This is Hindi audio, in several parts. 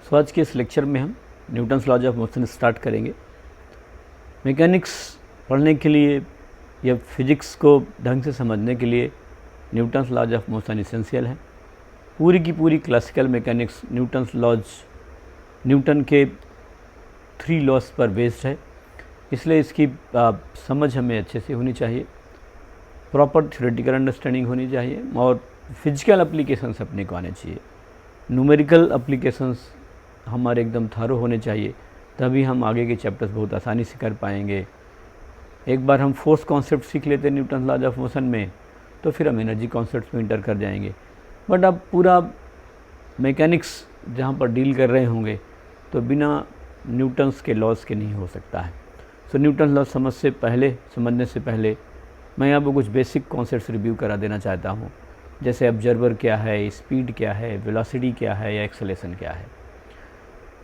सो आज के इस लेक्चर में हम Newton's laws of motion start करेंगे। मैकेनिक्स पढ़ने के लिए या फिजिक्स को ढंग से समझने के लिए Newton's laws of motion essential है। पूरी की पूरी classical mechanics Newton's laws, Newton के 3 लॉज पर बेस्ड है, इसलिए इसकी समझ हमें अच्छे से होनी चाहिए, प्रॉपर थ्योरेटिकल अंडरस्टैंडिंग होनी चाहिए और फिजिकल एप्लीकेशंस अपने को आने चाहिए। न्यूमेरिकल एप्लीकेशंस हमारे एकदम थारो होने चाहिए, तभी हम आगे के चैप्टर्स बहुत आसानी से कर पाएंगे। एक बार हम फोर्स कॉन्सेप्ट सीख लेते हैं न्यूटन लॉज ऑफ मोशन में, तो फिर हम एनर्जी कॉन्सेप्ट्स में इंटर कर जाएंगे। बट अब पूरा मैकेनिक्स जहाँ पर डील कर रहे होंगे तो बिना न्यूटन्स के लॉज के नहीं हो सकता है। सो न्यूटन लॉज समझने से पहले मैं आपको कुछ बेसिक कॉन्सेप्ट्स रिव्यू करा देना चाहता हूँ, जैसे ऑब्जर्वर क्या है, स्पीड क्या है, वेलोसिटी क्या है या एक्सेलेरेशन क्या है।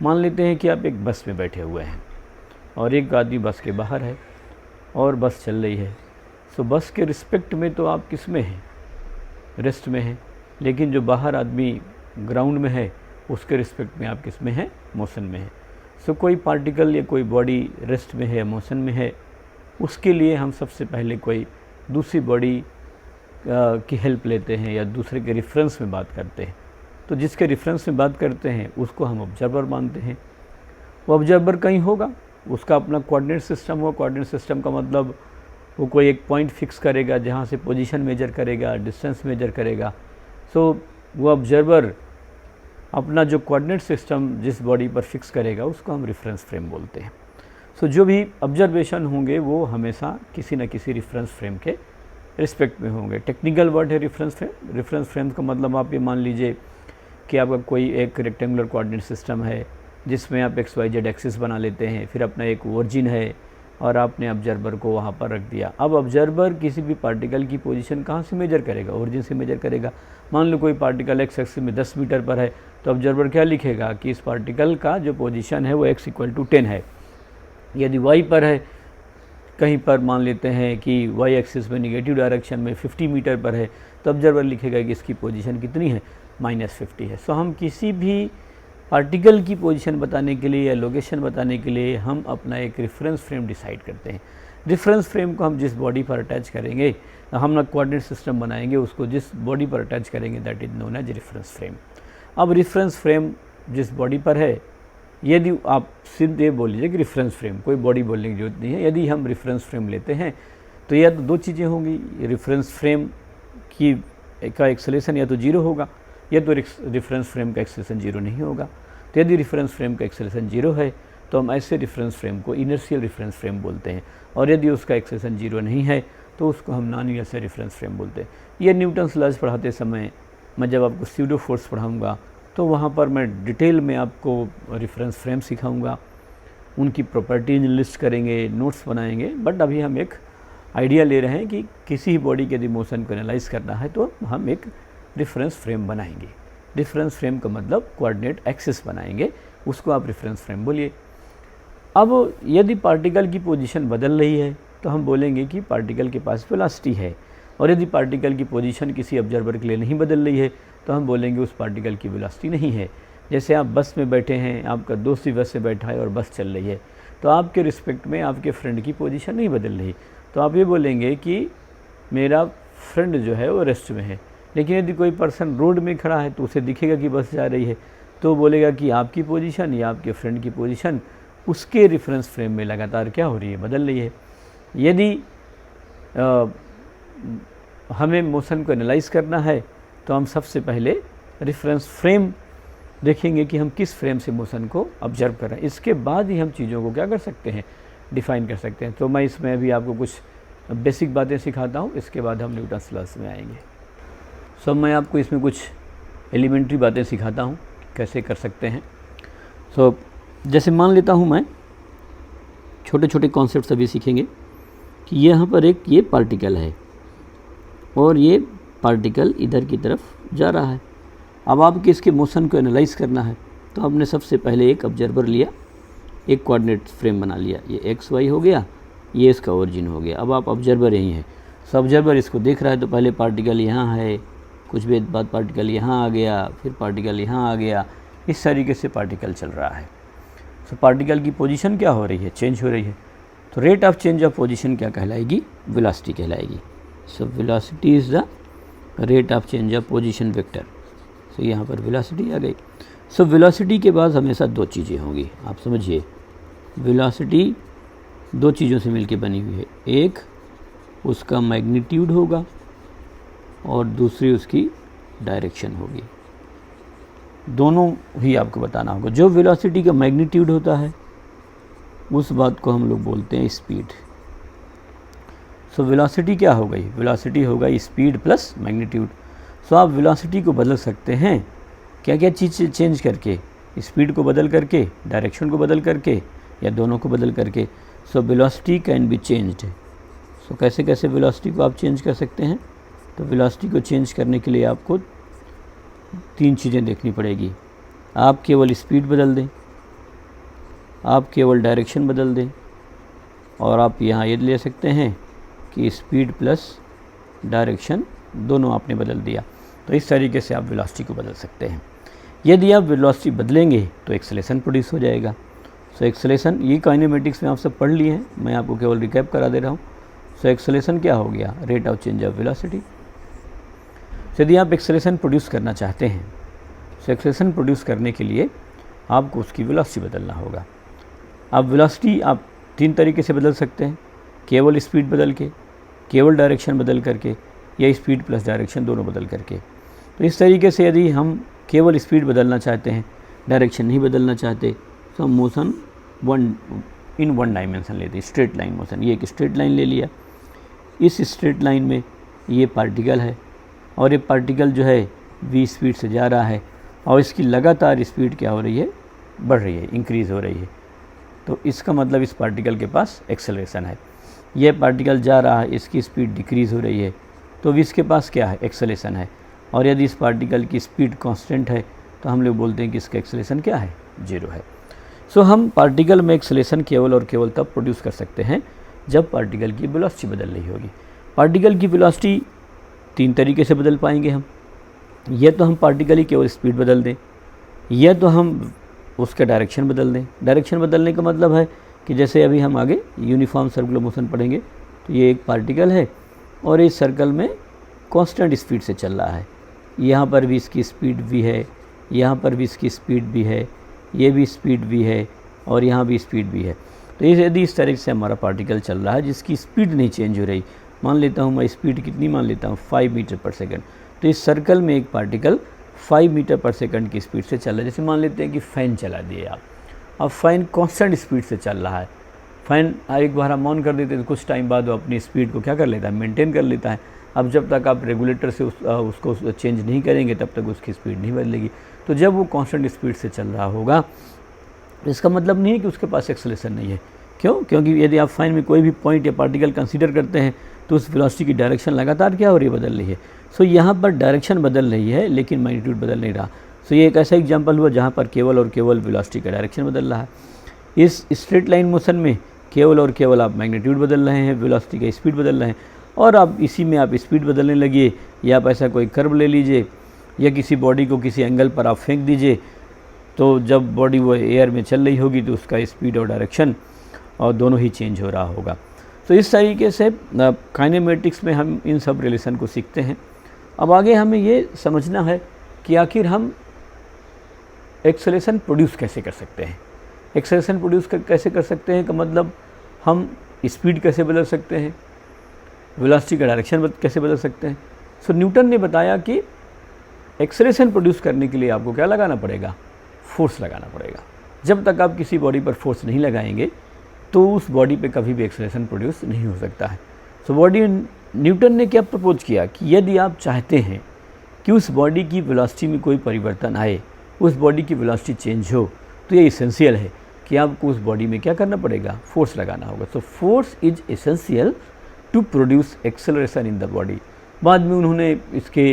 मान लेते हैं कि आप एक बस में बैठे हुए हैं और एक आदमी बस के बाहर है और बस चल रही है। सो बस के रिस्पेक्ट में तो आप किस में हैं, रेस्ट में हैं, लेकिन जो बाहर आदमी ग्राउंड में है उसके रिस्पेक्ट में आप किस में हैं, मोशन में हैं। सो कोई पार्टिकल या कोई बॉडी रेस्ट में है या मोशन में है, उसके लिए हम सबसे पहले कोई दूसरी बॉडी की हेल्प लेते हैं या दूसरे के रेफरेंस में बात करते हैं। तो जिसके रेफरेंस में बात करते हैं उसको हम ऑब्जर्वर मानते हैं। वो ऑब्जर्वर कहीं होगा, उसका अपना कोऑर्डिनेट सिस्टम होगा। कोऑर्डिनेट सिस्टम का मतलब वो कोई एक पॉइंट फिक्स करेगा जहाँ से पोजीशन मेजर करेगा, डिस्टेंस मेजर करेगा। सो वो ऑब्जर्वर अपना जो कोऑर्डिनेट सिस्टम जिस बॉडी पर फिक्स करेगा उसको हम रेफरेंस फ्रेम बोलते हैं। सो जो भी ऑब्जर्वेशन होंगे वो हमेशा किसी न किसी रेफरेंस फ्रेम के रिस्पेक्ट में होंगे। टेक्निकल वर्ड है रेफरेंस फ्रेम। रेफरेंस फ्रेम का मतलब आप ये मान लीजिए कि आपका कोई एक रेक्टेंगुलर कोऑर्डिनेट सिस्टम है जिसमें आप XYZ एक्सिस बना लेते हैं, फिर अपना एक ओरिजिन है और आपने ऑब्जर्वर को वहाँ पर रख दिया। अब ऑब्जर्वर किसी भी पार्टिकल की पोजीशन कहाँ से मेजर करेगा, ओरिजिन से मेजर करेगा। मान लो कोई पार्टिकल x एक्सिस में 10 मीटर पर है, तो ऑब्जर्वर क्या लिखेगा कि इस पार्टिकल का जो पोजीशन है वो x = 10 है। यदि y पर है, कहीं पर मान लेते हैं कि y एक्सिस में निगेटिव डायरेक्शन में 50 मीटर पर है, तो ऑब्जर्वर लिखेगा कि इसकी पोजीशन कितनी है, -50 है। सो हम किसी भी पार्टिकल की पोजीशन बताने के लिए या लोकेशन बताने के लिए हम अपना एक रेफरेंस फ्रेम डिसाइड करते हैं। रेफरेंस फ्रेम को हम जिस बॉडी पर अटैच करेंगे, हम ना कोऑर्डिनेट सिस्टम बनाएंगे, उसको जिस बॉडी पर अटैच करेंगे that is known as reference frame. अब रेफरेंस फ्रेम जिस बॉडी पर है, यदि आप सीधे बोल लीजिए कि रेफरेंस फ्रेम, कोई बॉडी बोलने की जरूरत नहीं है। यदि हम रेफरेंस फ्रेम लेते हैं तो या तो 2 चीज़ें होंगी, रेफरेंस फ्रेम की का एक्सेलरेशन या तो 0 होगा या तो रेफरेंस फ्रेम का एक्सेलरेशन 0 नहीं होगा। तो यदि रेफरेंस फ्रेम का एक्सेलरेशन 0 है तो हम ऐसे रेफरेंस फ्रेम को इनर्शियल रेफरेंस फ्रेम बोलते हैं, और यदि उसका एक्सेलरेशन 0 नहीं है तो उसको हम नॉन इनर्शियल रेफरेंस फ्रेम बोलते हैं। ये न्यूटन्स लॉज पढ़ाते समय मैं जब आपको स्यूडो फोर्स पढ़ाऊँगा तो वहाँ पर मैं डिटेल में आपको रेफरेंस फ्रेम सिखाऊंगा, उनकी प्रॉपर्टीज लिस्ट करेंगे, नोट्स बनाएंगे। बट अभी हम एक आइडिया ले रहे हैं कि किसी बॉडी के यदि मोशन को एनालाइज करना है तो हम एक रेफरेंस फ्रेम बनाएंगे। रेफरेंस फ्रेम का मतलब कोऑर्डिनेट एक्सिस बनाएंगे, उसको आप रेफरेंस फ्रेम बोलिए। अब यदि पार्टिकल की पोजीशन बदल रही है तो हम बोलेंगे कि पार्टिकल के पास वेलोसिटी है, और यदि पार्टिकल की पोजीशन किसी ऑब्जर्वर के लिए नहीं बदल रही है तो हम बोलेंगे उस पार्टिकल की वेलोसिटी नहीं है। जैसे आप बस में बैठे हैं, आपका दोस्त भी बस में बैठा है और बस चल रही है, तो आपके रिस्पेक्ट में आपके फ्रेंड की पोजीशन नहीं बदल रही, तो आप ये बोलेंगे कि मेरा फ्रेंड जो है वो रेस्ट में है। लेकिन यदि कोई पर्सन रोड में खड़ा है तो उसे दिखेगा कि बस जा रही है, तो बोलेगा कि आपकी पोजीशन या आपके फ्रेंड की पोजीशन उसके रेफरेंस फ्रेम में लगातार क्या हो रही है, बदल रही है। यदि हमें मोशन को एनालाइज करना है तो हम सबसे पहले रेफरेंस फ्रेम देखेंगे कि हम किस फ्रेम से मोशन को ऑब्जर्व कर रहे हैं। इसके बाद ही हम चीज़ों को क्या कर सकते हैं, डिफ़ाइन कर सकते हैं। तो मैं इसमें अभी आपको कुछ बेसिक बातें सिखाता हूँ, इसके बाद हम न्यूटन्स लॉज में आएंगे। सो मैं आपको इसमें कुछ एलिमेंट्री बातें सिखाता हूँ कैसे कर सकते हैं। सो जैसे मान लेता हूँ मैं, छोटे छोटे कॉन्सेप्ट्स अभी सीखेंगे कि यहाँ पर एक ये पार्टिकल है और ये पार्टिकल इधर की तरफ जा रहा है। अब आपके इसके मोशन को एनालाइज करना है तो आपने सबसे पहले एक ऑब्जर्वर लिया, एक कोऑर्डिनेट फ्रेम बना लिया, ये XY हो गया, ये इसका ओरिजिन हो गया। अब आप ऑब्जर्वर यही है, सब ऑब्जर्वर इसको देख रहा है, तो पहले पार्टिकल यहाँ है, कुछ देर बाद पार्टिकल यहाँ आ गया, फिर पार्टिकल यहाँ आ गया, इस तरीके से पार्टिकल चल रहा है। सो पार्टिकल की पोजीशन क्या हो रही है, चेंज हो रही है। तो rate of change of position क्या कहलाएगी, वेलोसिटी कहलाएगी। So velocity is the rate of change of position vector. So यहाँ पर वेलोसिटी आ गई। सो वेलोसिटी के बाद हमेशा दो चीज़ें होंगी, आप समझिए। वेलोसिटी दो चीज़ों से मिलकर बनी हुई है, एक उसका मैग्नीट्यूड होगा और दूसरी उसकी डायरेक्शन होगी। दोनों ही आपको बताना होगा। जो वेलोसिटी का मैग्नीट्यूड होता है उस बात को हम लोग बोलते हैं स्पीड। सो वेलोसिटी क्या हो गई, वेलोसिटी हो गई स्पीड प्लस मैग्नीट्यूड। सो आप वेलोसिटी को बदल सकते हैं क्या क्या चीज़ चेंज करके, स्पीड को बदल करके, डायरेक्शन को बदल करके, या दोनों को बदल करके। So velocity can be changed. So कैसे कैसे वेलोसिटी को आप चेंज कर सकते हैं। तो वेलोसिटी को चेंज करने के लिए आपको तीन चीज़ें देखनी पड़ेगी। आप केवल स्पीड बदल दें, आप केवल डायरेक्शन बदल दें, और आप यहाँ ये ले सकते हैं कि स्पीड प्लस डायरेक्शन दोनों आपने बदल दिया। तो इस तरीके से आप वेलोसिटी को बदल सकते हैं। यदि आप वेलोसिटी बदलेंगे तो एक्सेलेरेशन प्रोड्यूस हो जाएगा। सो एक्सेलेरेशन ये काइनेमेटिक्स में आप सब पढ़ लिए हैं, मैं आपको केवल रिकैप करा दे रहा हूँ। सो एक्सेलेरेशन क्या हो गया, rate of change of velocity. यदि आप एक्सेलेरेशन प्रोड्यूस करना चाहते हैं, सो एक्सेलेरेशन प्रोड्यूस करने के लिए आपको उसकी वेलोसिटी बदलना होगा। आप वेलोसिटी आप तीन तरीके से बदल सकते हैं, केवल स्पीड बदल के, केवल डायरेक्शन बदल करके, या स्पीड प्लस डायरेक्शन दोनों बदल करके। तो इस तरीके से यदि हम केवल स्पीड बदलना चाहते हैं, डायरेक्शन नहीं बदलना चाहते, तो हम मोशन इन वन डायमेंशन लेते हैं, स्ट्रेट लाइन मोशन। ये एक स्ट्रेट लाइन ले लिया, इस स्ट्रेट लाइन में ये पार्टिकल है और ये पार्टिकल जो है v स्पीड से जा रहा है और इसकी लगातार स्पीड क्या हो रही है, बढ़ रही है, इंक्रीज़ हो रही है। तो इसका मतलब इस पार्टिकल के पास एक्सेलरेशन है। यह पार्टिकल जा रहा है, इसकी स्पीड डिक्रीज़ हो रही है, तो इसके पास क्या है, एक्सेलरेशन है। और यदि इस पार्टिकल की स्पीड कांस्टेंट है तो हम लोग बोलते हैं कि इसका एक्सेलरेशन क्या है, जीरो है। सो हम पार्टिकल में एक्सेलरेशन केवल और केवल तब प्रोड्यूस कर सकते हैं जब पार्टिकल की वेलोसिटी बदल रही होगी। पार्टिकल की वेलोसिटी तीन तरीके से बदल पाएंगे हम। यह तो हम पार्टिकल की केवल स्पीड बदल दें, यह तो हम उसका डायरेक्शन बदल दें। डायरेक्शन बदलने का मतलब है कि जैसे अभी हम आगे यूनिफॉर्म सर्कुलर मोशन पढ़ेंगे, तो ये एक पार्टिकल है और इस सर्कल में कांस्टेंट स्पीड से चल रहा है। यहाँ पर भी इसकी स्पीड भी है, यहाँ पर भी इसकी स्पीड भी है, ये भी स्पीड भी है और यहाँ भी स्पीड भी है। तो यदि इस तरह से हमारा पार्टिकल चल रहा है जिसकी स्पीड नहीं चेंज हो रही, मान लेता हूँ मैं स्पीड कितनी मान लेता हूँ 5 मीटर पर सेकंड, तो इस सर्कल में एक पार्टिकल 5 मीटर पर सेकंड की स्पीड से चल रहा है। जैसे मान लेते हैं कि फ़ैन चला दिए आप, अब फ़ैन कांस्टेंट स्पीड से चल रहा है। फ़ैन एक बार हम ऑन कर देते हैं तो कुछ टाइम बाद वो अपनी स्पीड को क्या कर लेता है, मेंटेन कर लेता है। अब जब तक आप रेगुलेटर से उसको चेंज नहीं करेंगे तब तक उसकी स्पीड नहीं बदलेगी। तो जब वो कांस्टेंट स्पीड से चल रहा होगा, इसका मतलब नहीं है कि उसके पास एक्सेलरेशन नहीं है। क्यों? क्योंकि यदि आप फ़ैन में कोई भी पॉइंट या पार्टिकल कंसीडर करते हैं तो उस वेलोसिटी की डायरेक्शन लगातार क्या हो रही है, बदल रही है। सो यहाँ पर डायरेक्शन बदल रही है लेकिन मैग्नीट्यूड बदल नहीं रहा। सो ये एक ऐसा एग्जांपल हुआ जहाँ पर केवल और केवल वेलोसिटी का डायरेक्शन बदल रहा है। इस स्ट्रेट लाइन मोशन में केवल और केवल आप मैग्नीट्यूड बदल रहे हैं, वेलोसिटी का स्पीड बदल रहे हैं। और आप इसी में आप स्पीड बदलने लगिए, या आप ऐसा कोई कर्व ले लीजिए या किसी बॉडी को किसी एंगल पर आप फेंक दीजिए, तो जब बॉडी वो एयर में चल रही होगी तो उसका स्पीड और डायरेक्शन और दोनों ही चेंज हो रहा होगा। तो इस तरीके से काइनेमेटिक्स में हम इन सब रिलेशन को सीखते हैं। अब आगे हमें ये समझना है कि आखिर हम एक्सेलरेशन प्रोड्यूस कैसे कर सकते हैं। एक्सेलरेशन प्रोड्यूस कैसे कर सकते हैं का मतलब हम स्पीड कैसे बदल सकते हैं, वेलोसिटी का डायरेक्शन कैसे बदल सकते हैं। सो न्यूटन ने बताया कि एक्सेलरेशन प्रोड्यूस करने के लिए आपको क्या लगाना पड़ेगा, फोर्स लगाना पड़ेगा। जब तक आप किसी बॉडी पर फोर्स नहीं लगाएंगे तो उस बॉडी पे कभी भी एक्सेलरेशन प्रोड्यूस नहीं हो सकता है। सो न्यूटन ने क्या प्रपोज किया कि यदि आप चाहते हैं कि उस बॉडी की वेलोसिटी में कोई परिवर्तन आए, उस बॉडी की वेलोसिटी चेंज हो, तो ये इसेंशियल है कि आपको उस बॉडी में क्या करना पड़ेगा, फोर्स लगाना होगा। So force is essential to produce acceleration in the body. बाद में उन्होंने इसके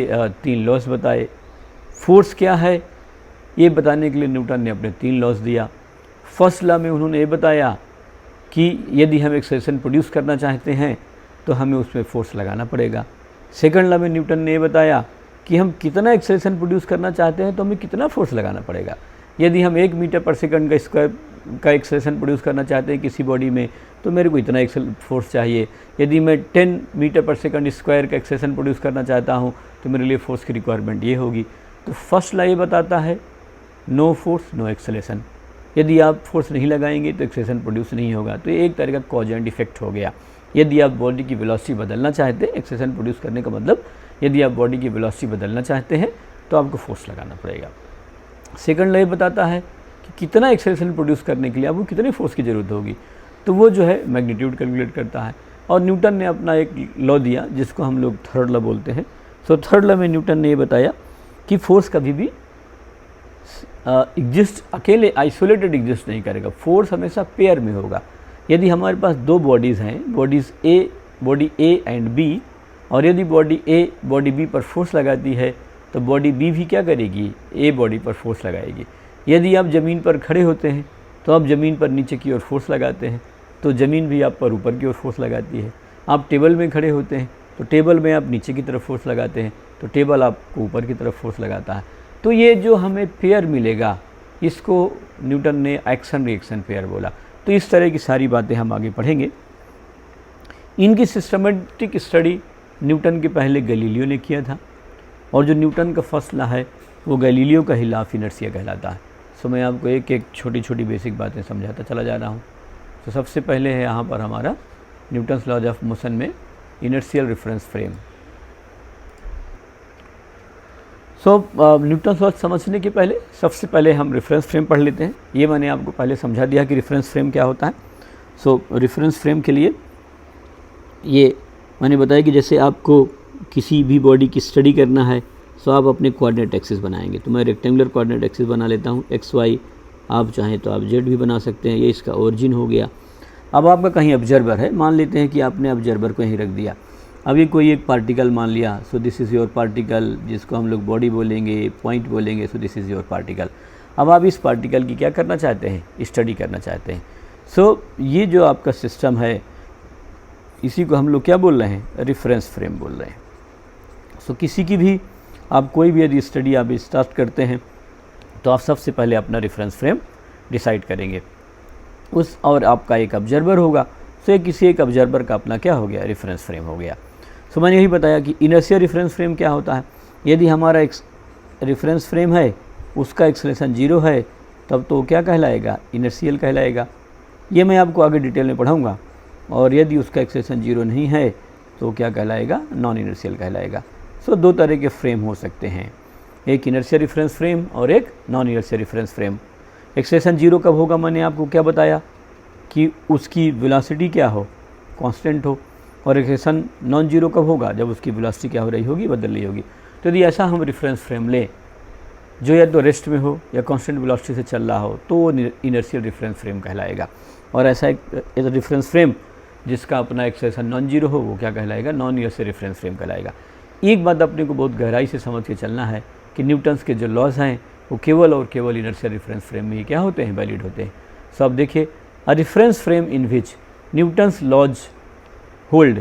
3 लॉज बताए। फोर्स क्या है ये बताने के लिए न्यूटन ने अपने 3 लॉज दिया। फर्स्ट लॉ में उन्होंने ये बताया कि यदि हम एक्सेलरेशन प्रोड्यूस करना चाहते हैं तो हमें उसमें फोर्स लगाना पड़ेगा। सेकंड लॉ में न्यूटन ने ये बताया कि हम कितना एक्सेलरेशन प्रोड्यूस करना चाहते हैं तो हमें कितना फोर्स लगाना पड़ेगा। यदि हम 1 मीटर पर सेकंड का स्क्वायर का एक्सेलरेशन प्रोड्यूस करना चाहते हैं किसी बॉडी में, तो मेरे को इतना एक्सेल फोर्स चाहिए। यदि मैं 10 मीटर पर सेकंड स्क्वायर का एक्सेलरेशन प्रोड्यूस करना चाहता हूँ तो मेरे लिए फोर्स की रिक्वायरमेंट ये होगी। तो फर्स्ट लॉ ये बताता है नो फोर्स नो एक्सेलरेशन। यदि आप फोर्स नहीं लगाएंगे तो एक्सेलरेशन प्रोड्यूस नहीं होगा। तो ये एक तरह का कॉज एंड इफेक्ट हो गया। यदि आप बॉडी की वेलोसिटी बदलना चाहते हैं, एक्सेलरेशन प्रोड्यूस करने का मतलब यदि आप बॉडी की वेलोसिटी बदलना चाहते हैं तो आपको फोर्स लगाना पड़ेगा। सेकंड लॉ ये बताता है कि कितना एक्सेलरेशन प्रोड्यूस करने के लिए आपको कितनी फोर्स की ज़रूरत होगी, तो वो जो है मैग्नीट्यूड कैलकुलेट करता है। और न्यूटन ने अपना एक लॉ दिया जिसको हम लोग थर्ड लॉ बोलते हैं। सो थर्ड लॉ में न्यूटन ने ये बताया कि फोर्स कभी भी एग्जिस्ट अकेले आइसोलेटेड एग्जिस्ट नहीं करेगा, फोर्स हमेशा पेयर में होगा। यदि हमारे पास दो बॉडीज़ हैं, बॉडी ए एंड बी, और यदि बॉडी ए बॉडी बी पर फोर्स लगाती है तो बॉडी बी भी क्या करेगी, ए बॉडी पर फोर्स लगाएगी। यदि आप ज़मीन पर खड़े होते हैं तो आप ज़मीन पर नीचे की ओर फोर्स लगाते हैं तो ज़मीन भी आप पर ऊपर की ओर फोर्स लगाती है। आप टेबल में खड़े होते हैं तो टेबल में आप नीचे की तरफ फोर्स लगाते हैं तो टेबल आपको ऊपर की तरफ फोर्स लगाता है। तो ये जो हमें पेयर मिलेगा इसको न्यूटन ने एक्शन रिएक्शन पेयर बोला। तो इस तरह की सारी बातें हम आगे पढ़ेंगे। इनकी सिस्टमेटिक स्टडी न्यूटन के पहले गैलीलियो ने किया था, और जो न्यूटन का फर्स्ट लॉ है वो गैलीलियो का ही लॉ ऑफ इनर्शिया कहलाता है। सो मैं आपको एक एक छोटी छोटी बेसिक बातें समझाता चला जा रहा हूँ। तो सबसे पहले है यहाँ पर हमारा न्यूटन्स लॉज ऑफ मोशन में इनर्शियल रेफरेंस फ्रेम। सो न्यूटन्स लॉज समझने के पहले सबसे पहले हम रेफरेंस फ्रेम पढ़ लेते हैं। ये मैंने आपको पहले समझा दिया कि रेफरेंस फ्रेम क्या होता है। सो रेफरेंस फ्रेम के लिए ये मैंने बताया कि जैसे आपको किसी भी बॉडी की स्टडी करना है तो आप अपने कोऑर्डिनेट एक्सिस बनाएंगे। तो मैं रेक्टेंगुलर कोऑर्डिनेट एक्सिस बना लेता हूँ, एक्स वाई, आप चाहें तो आप जेड भी बना सकते हैं। ये इसका ओरिजिन हो गया। अब आपका कहीं ऑब्जर्वर है, मान लेते हैं कि आपने ऑब्जर्वर को यहीं रख दिया। अब ये कोई एक पार्टिकल मान लिया, so this is your particle, जिसको हम लोग बॉडी बोलेंगे, पॉइंट बोलेंगे, so this is your particle. अब आप इस पार्टिकल की क्या करना चाहते हैं, स्टडी करना चाहते हैं। सो ये जो आपका सिस्टम है इसी को हम लोग क्या बोल रहे हैं, रेफरेंस फ्रेम बोल रहे हैं। सो किसी की भी आप कोई भी यदि स्टडी आप स्टार्ट करते हैं तो आप सबसे पहले अपना रेफरेंस फ्रेम डिसाइड करेंगे उस, और आपका एक ऑब्जर्वर होगा। सो किसी एक ऑब्जर्वर का अपना क्या हो गया, रेफरेंस फ्रेम हो गया। सो मैंने यही बताया कि इनर्शियल रेफरेंस फ्रेम क्या होता है। यदि हमारा एक रेफरेंस फ्रेम है उसका एक्सेलरेशन 0 है तब तो क्या कहलाएगा, इनर्शियल कहलाएगा। ये मैं आपको आगे डिटेल में पढ़ाऊँगा। और यदि उसका एक्सेलरेशन 0 नहीं है तो क्या कहलाएगा, नॉन इनर्शियल कहलाएगा। सो दो तरह के फ्रेम हो सकते हैं, एक इनर्शियल रेफरेंस फ्रेम और एक non inertial reference frame. Acceleration 0 कब होगा, मैंने आपको क्या बताया कि उसकी वेलोसिटी क्या हो, कांस्टेंट हो। और एक्सेलरेशन नॉन 0 कब होगा, जब उसकी वेलोसिटी क्या हो रही होगी, बदल रही होगी। तो यदि ऐसा हम रेफरेंस फ्रेम लें जो या तो रेस्ट में हो या कांस्टेंट वेलोसिटी से चल रहा हो तो वो इनर्शियल रेफरेंस फ्रेम कहलाएगा। और ऐसा एक रेफरेंस फ्रेम जिसका अपना एक्सेलरेशन नॉन 0 हो वो क्या कहलाएगा, नॉन इनर्शियल रेफरेंस फ्रेम कहलाएगा। एक बात अपने को बहुत गहराई से समझ के चलना है कि न्यूटन्स के जो लॉज हैं वो केवल और केवल इनर्शियल रेफरेंस फ्रेम में ही क्या होते हैं, वैलिड होते हैं। सो अब देखिए, a reference frame in which Newton's laws hold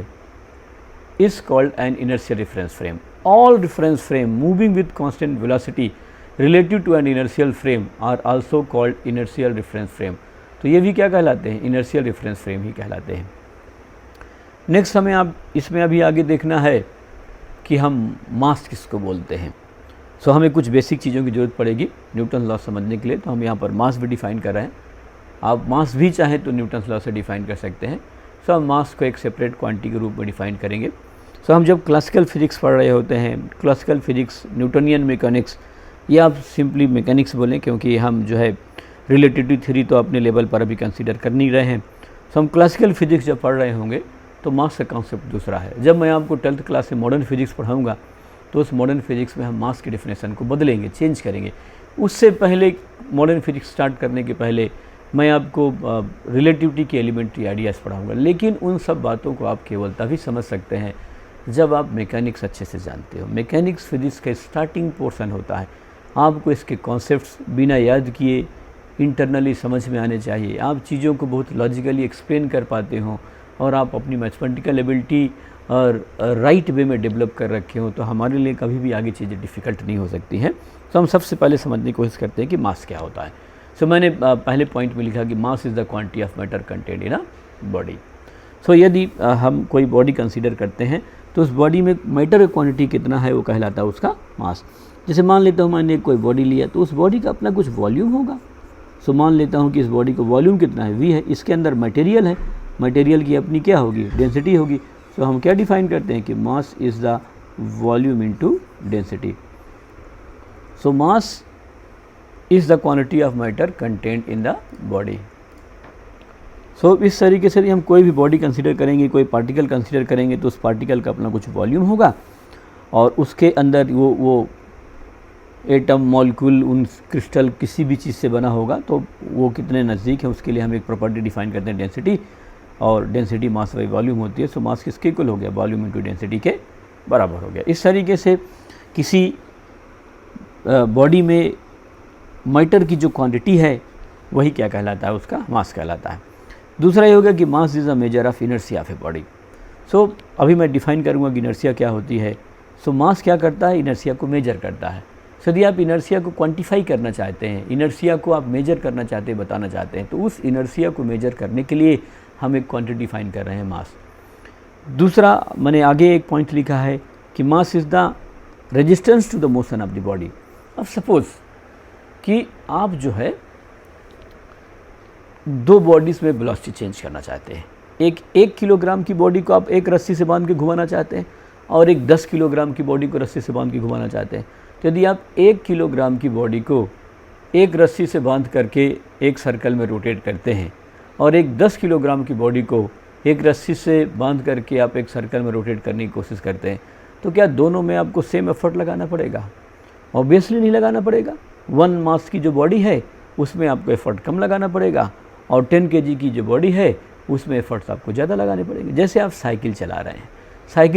is called an inertial reference frame. All reference frame moving with constant velocity relative to an inertial frame are also called inertial reference frame. तो ये भी क्या कहलाते हैं, inertial reference frame ही कहलाते हैं। नेक्स्ट हमें आप इसमें अभी आगे देखना है कि हम मास किसको बोलते हैं। सो हमें कुछ बेसिक चीज़ों की ज़रूरत पड़ेगी न्यूटन लॉ समझने के लिए। तो हम यहाँ पर मास भी डिफाइन कर रहे हैं। आप मास भी चाहें तो न्यूटन लॉ से डिफाइन कर सकते हैं। सो हम मास को एक सेपरेट क्वांटिटी के रूप में डिफाइन करेंगे। सो हम जब क्लासिकल फिजिक्स पढ़ रहे होते हैं, क्लासिकल फिजिक्स, न्यूटनियन मैकेनिक्स, या आप सिंपली मैकेनिक्स बोलें क्योंकि हम जो है रिलेटिविटी थ्योरी तो अपने लेवल पर अभी कंसीडर कर नहीं रहे हैं। सो हम क्लासिकल फिजिक्स जब पढ़ रहे होंगे तो मास का कॉन्सेप्ट दूसरा है। जब मैं आपको 12th क्लास से मॉडर्न फिजिक्स पढ़ाऊँगा तो उस मॉडर्न फिजिक्स में हम मास की डेफिनेशन को बदलेंगे, चेंज करेंगे। उससे पहले मॉडर्न फिजिक्स स्टार्ट करने के पहले मैं आपको रिलेटिविटी के एलिमेंट्री आइडियाज़ पढ़ाऊँगा। लेकिन उन सब बातों को आप केवल तभी समझ सकते हैं जब आप मैकेनिक्स अच्छे से जानते हो। मैकेनिक्स फिजिक्स का स्टार्टिंग पोर्शन होता है। आपको इसके कॉन्सेप्ट्स बिना याद किए इंटरनली समझ में आने चाहिए। आप चीज़ों को बहुत लॉजिकली एक्सप्लेन कर पाते हो और आप अपनी मैथमेटिकल एबिलिटी और राइट वे में डेवलप कर रखे हो तो हमारे लिए कभी भी आगे चीज़ें डिफ़िकल्ट नहीं हो सकती हैं। तो हम सबसे पहले समझने की कोशिश करते हैं कि मास क्या होता है। सो मैंने पहले पॉइंट में लिखा कि mass is the quantity of matter content in a body. So यदि हम कोई बॉडी कंसीडर करते हैं तो उस बॉडी में मैटर का क्वांटिटी कितना है वो कहलाता है उसका मास। जैसे मान लेता हूँ मैंने कोई बॉडी लिया तो उस बॉडी का अपना कुछ वॉल्यूम होगा। सो मान लेता हूँ कि इस बॉडी का वॉल्यूम कितना है, v है, इसके अंदर मटेरियल है, मटेरियल की अपनी क्या होगी, डेंसिटी होगी। सो हम क्या डिफाइन करते हैं कि mass is the volume into density. So mass is the quantity of matter content in the body. So इस तरीके से हम कोई भी बॉडी कंसीडर करेंगे, कोई पार्टिकल कंसीडर करेंगे तो उस पार्टिकल का अपना कुछ वॉल्यूम होगा और उसके अंदर वो एटम, मॉलिक्यूल, उन क्रिस्टल किसी भी चीज़ से बना होगा तो वो कितने नज़दीक है उसके लिए हम एक प्रॉपर्टी डिफाइन करते हैं डेंसिटी, और डेंसिटी मास बाई वॉल्यूम होती है। सो मास किसके इक्वल हो गया, वॉल्यूम इनटू डेंसिटी के बराबर हो गया। इस तरीके से किसी बॉडी में मैटर की जो क्वांटिटी है वही क्या कहलाता है, उसका मास कहलाता है। दूसरा ये होगा कि mass is a measure of inertia of a body. So अभी मैं डिफाइन करूँगा कि इनर्शिया क्या होती है। सो मास क्या करता है, इनर्शिया को मेजर करता है। सो यदि आप इनर्शिया को क्वांटिफाई करना चाहते हैं, इनर्शिया को आप मेजर करना चाहते हैं, बताना चाहते हैं, तो उस इनर्शिया को मेजर करने के लिए हम एक क्वांटिटी डिफाइन कर रहे हैं, मास। दूसरा मैंने आगे एक पॉइंट लिखा है कि mass is the resistance to the motion of the body. अब सपोज़ कि आप जो है दो बॉडीज़ में वेलोसिटी चेंज करना चाहते हैं। एक किलोग्राम की बॉडी को आप एक रस्सी से बांध के घुमाना चाहते हैं और एक 10 किलोग्राम की बॉडी को रस्सी से बांध के घुमाना चाहते हैं। तो यदि आप 1 किलोग्राम की बॉडी को एक रस्सी से बांध करके एक सर्कल में रोटेट करते हैं और एक 10 किलोग्राम की बॉडी को एक रस्सी से बांध करके आप एक सर्कल में रोटेट करने की कोशिश करते हैं, तो क्या दोनों में आपको सेम एफर्ट लगाना पड़ेगा? ऑब्वियसली नहीं लगाना पड़ेगा। 1 मास की जो बॉडी है उसमें आपको एफर्ट कम लगाना पड़ेगा और 10 kg की जो बॉडी है उसमें एफर्ट्स आपको ज़्यादा लगाने पड़ेंगे। जैसे आप साइकिल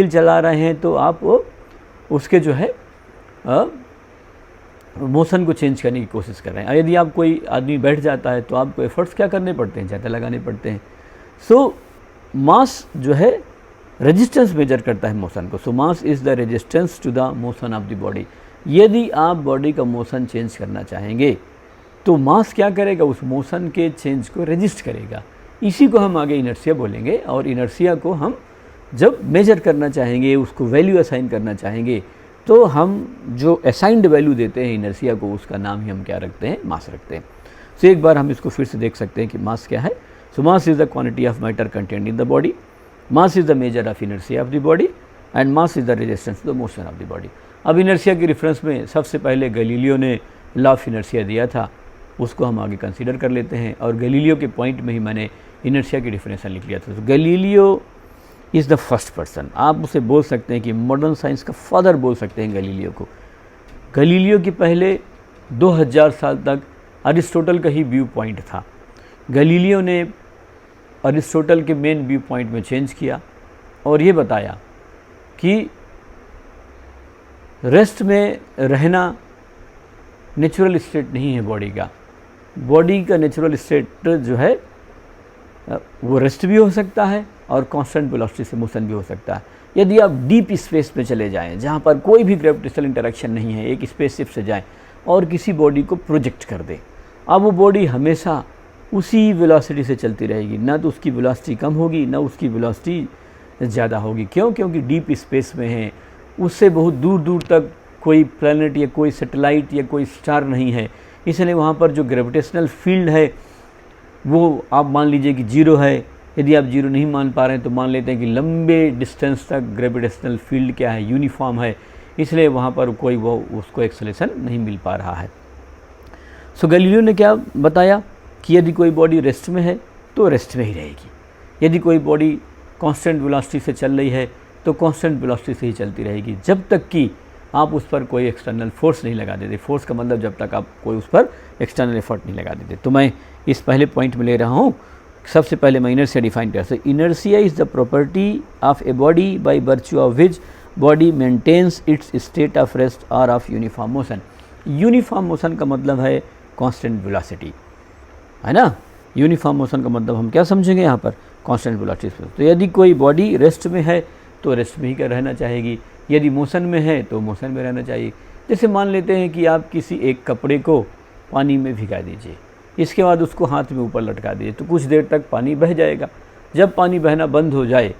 चला रहे हैं तो आप उसके जो है मोशन को चेंज करने की कोशिश कर रहे हैं। यदि आप कोई आदमी बैठ जाता है तो आपको एफर्ट्स क्या करने पड़ते हैं, ज़्यादा लगाने पड़ते हैं। सो मास जो है रेजिस्टेंस मेजर करता है मोशन को। So mass is the resistance to the motion of the body. यदि आप बॉडी का मोशन चेंज करना चाहेंगे तो मास क्या करेगा, उस मोशन के चेंज को रेजिस्ट करेगा। इसी को हम आगे इनर्शिया बोलेंगे और इनर्शिया को हम जब मेजर करना चाहेंगे, उसको वैल्यू असाइन करना चाहेंगे, तो हम जो असाइंड वैल्यू देते हैं इनर्शिया को उसका नाम ही हम क्या रखते हैं, मास रखते हैं। सो एक बार हम इसको फिर से देख सकते हैं कि मास क्या है। So mass is the quantity of matter content in the body, mass is the measure of inertia of the body and mass is the resistance to the motion of the body. अब इनर्शिया के रेफरेंस में सबसे पहले गैलीलियो ने लॉ ऑफ इनर्शिया दिया था, उसको हम आगे कंसीडर कर लेते हैं और गैलीलियो के पॉइंट में ही मैंने इनर्शिया की डेफिनेशन लिख लिया था। तो Galileo is the first person, आप उसे बोल सकते हैं कि मॉडर्न साइंस का फादर बोल सकते हैं गैलीलियो को। गैलीलियो के पहले 2000 साल तक अरिस्टोटल का ही व्यू पॉइंट था। गैलीलियो ने अरिस्टोटल के मेन व्यू पॉइंट में चेंज किया और ये बताया कि रेस्ट में रहना नेचुरल स्टेट नहीं है बॉडी का। बॉडी का नेचुरल स्टेट जो है वो रेस्ट भी हो सकता है और कांस्टेंट वेलोसिटी से मोशन भी हो सकता है। यदि आप डीप स्पेस में चले जाएं जहाँ पर कोई भी ग्रेविटेशनल इंटरेक्शन नहीं है, एक स्पेसशिप से जाएं और किसी बॉडी को प्रोजेक्ट कर दें, अब वो बॉडी हमेशा उसी वेलोसिटी से चलती रहेगी, ना तो उसकी वेलोसिटी कम होगी ना उसकी वेलोसिटी ज़्यादा होगी। क्यों? क्योंकि डीप स्पेस में है, उससे बहुत दूर दूर तक कोई प्लैनेट या कोई सैटेलाइट या कोई स्टार नहीं है, इसलिए वहाँ पर जो ग्रेविटेशनल फील्ड है वो आप मान लीजिए कि 0 है। यदि आप 0 नहीं मान पा रहे हैं तो मान लेते हैं कि लंबे डिस्टेंस तक ग्रेविटेशनल फील्ड क्या है, यूनिफॉर्म है, इसलिए वहाँ पर कोई वो उसको एक्सेलेरेशन नहीं मिल पा रहा है। सो गैलीलियो ने क्या बताया कि यदि कोई बॉडी रेस्ट में है तो रेस्ट में ही रहेगी, यदि कोई बॉडी कांस्टेंट वेलोसिटी से चल रही है तो कांस्टेंट वेलोसिटी से ही चलती रहेगी, जब तक कि आप उस पर कोई एक्सटर्नल फोर्स नहीं लगा देते। फोर्स का मतलब जब तक आप कोई उस पर एक्सटर्नल एफर्ट नहीं लगा देते। तो मैं इस पहले पॉइंट में ले रहा हूँ, सबसे पहले मैं इनर्शिया डिफाइन कर सकता हूँ। Inertia is the property of a body by virtue of which body maintains its state of rest और of uniform motion. Uniform motion का मतलब है कांस्टेंट वेलोसिटी, है ना। यूनिफॉर्म मोशन का मतलब हम क्या समझेंगे यहाँ पर, कांस्टेंट वेलोसिटी। तो यदि कोई बॉडी रेस्ट में है तो रेस्ट में ही रहना चाहेगी, यदि मोशन में है तो मोशन में रहना चाहिए। जैसे मान लेते हैं कि आप किसी एक कपड़े को पानी में भिगा दीजिए, इसके बाद उसको हाथ में ऊपर लटका दीजिए, तो कुछ देर तक पानी बह जाएगा। जब पानी बहना बंद हो जाए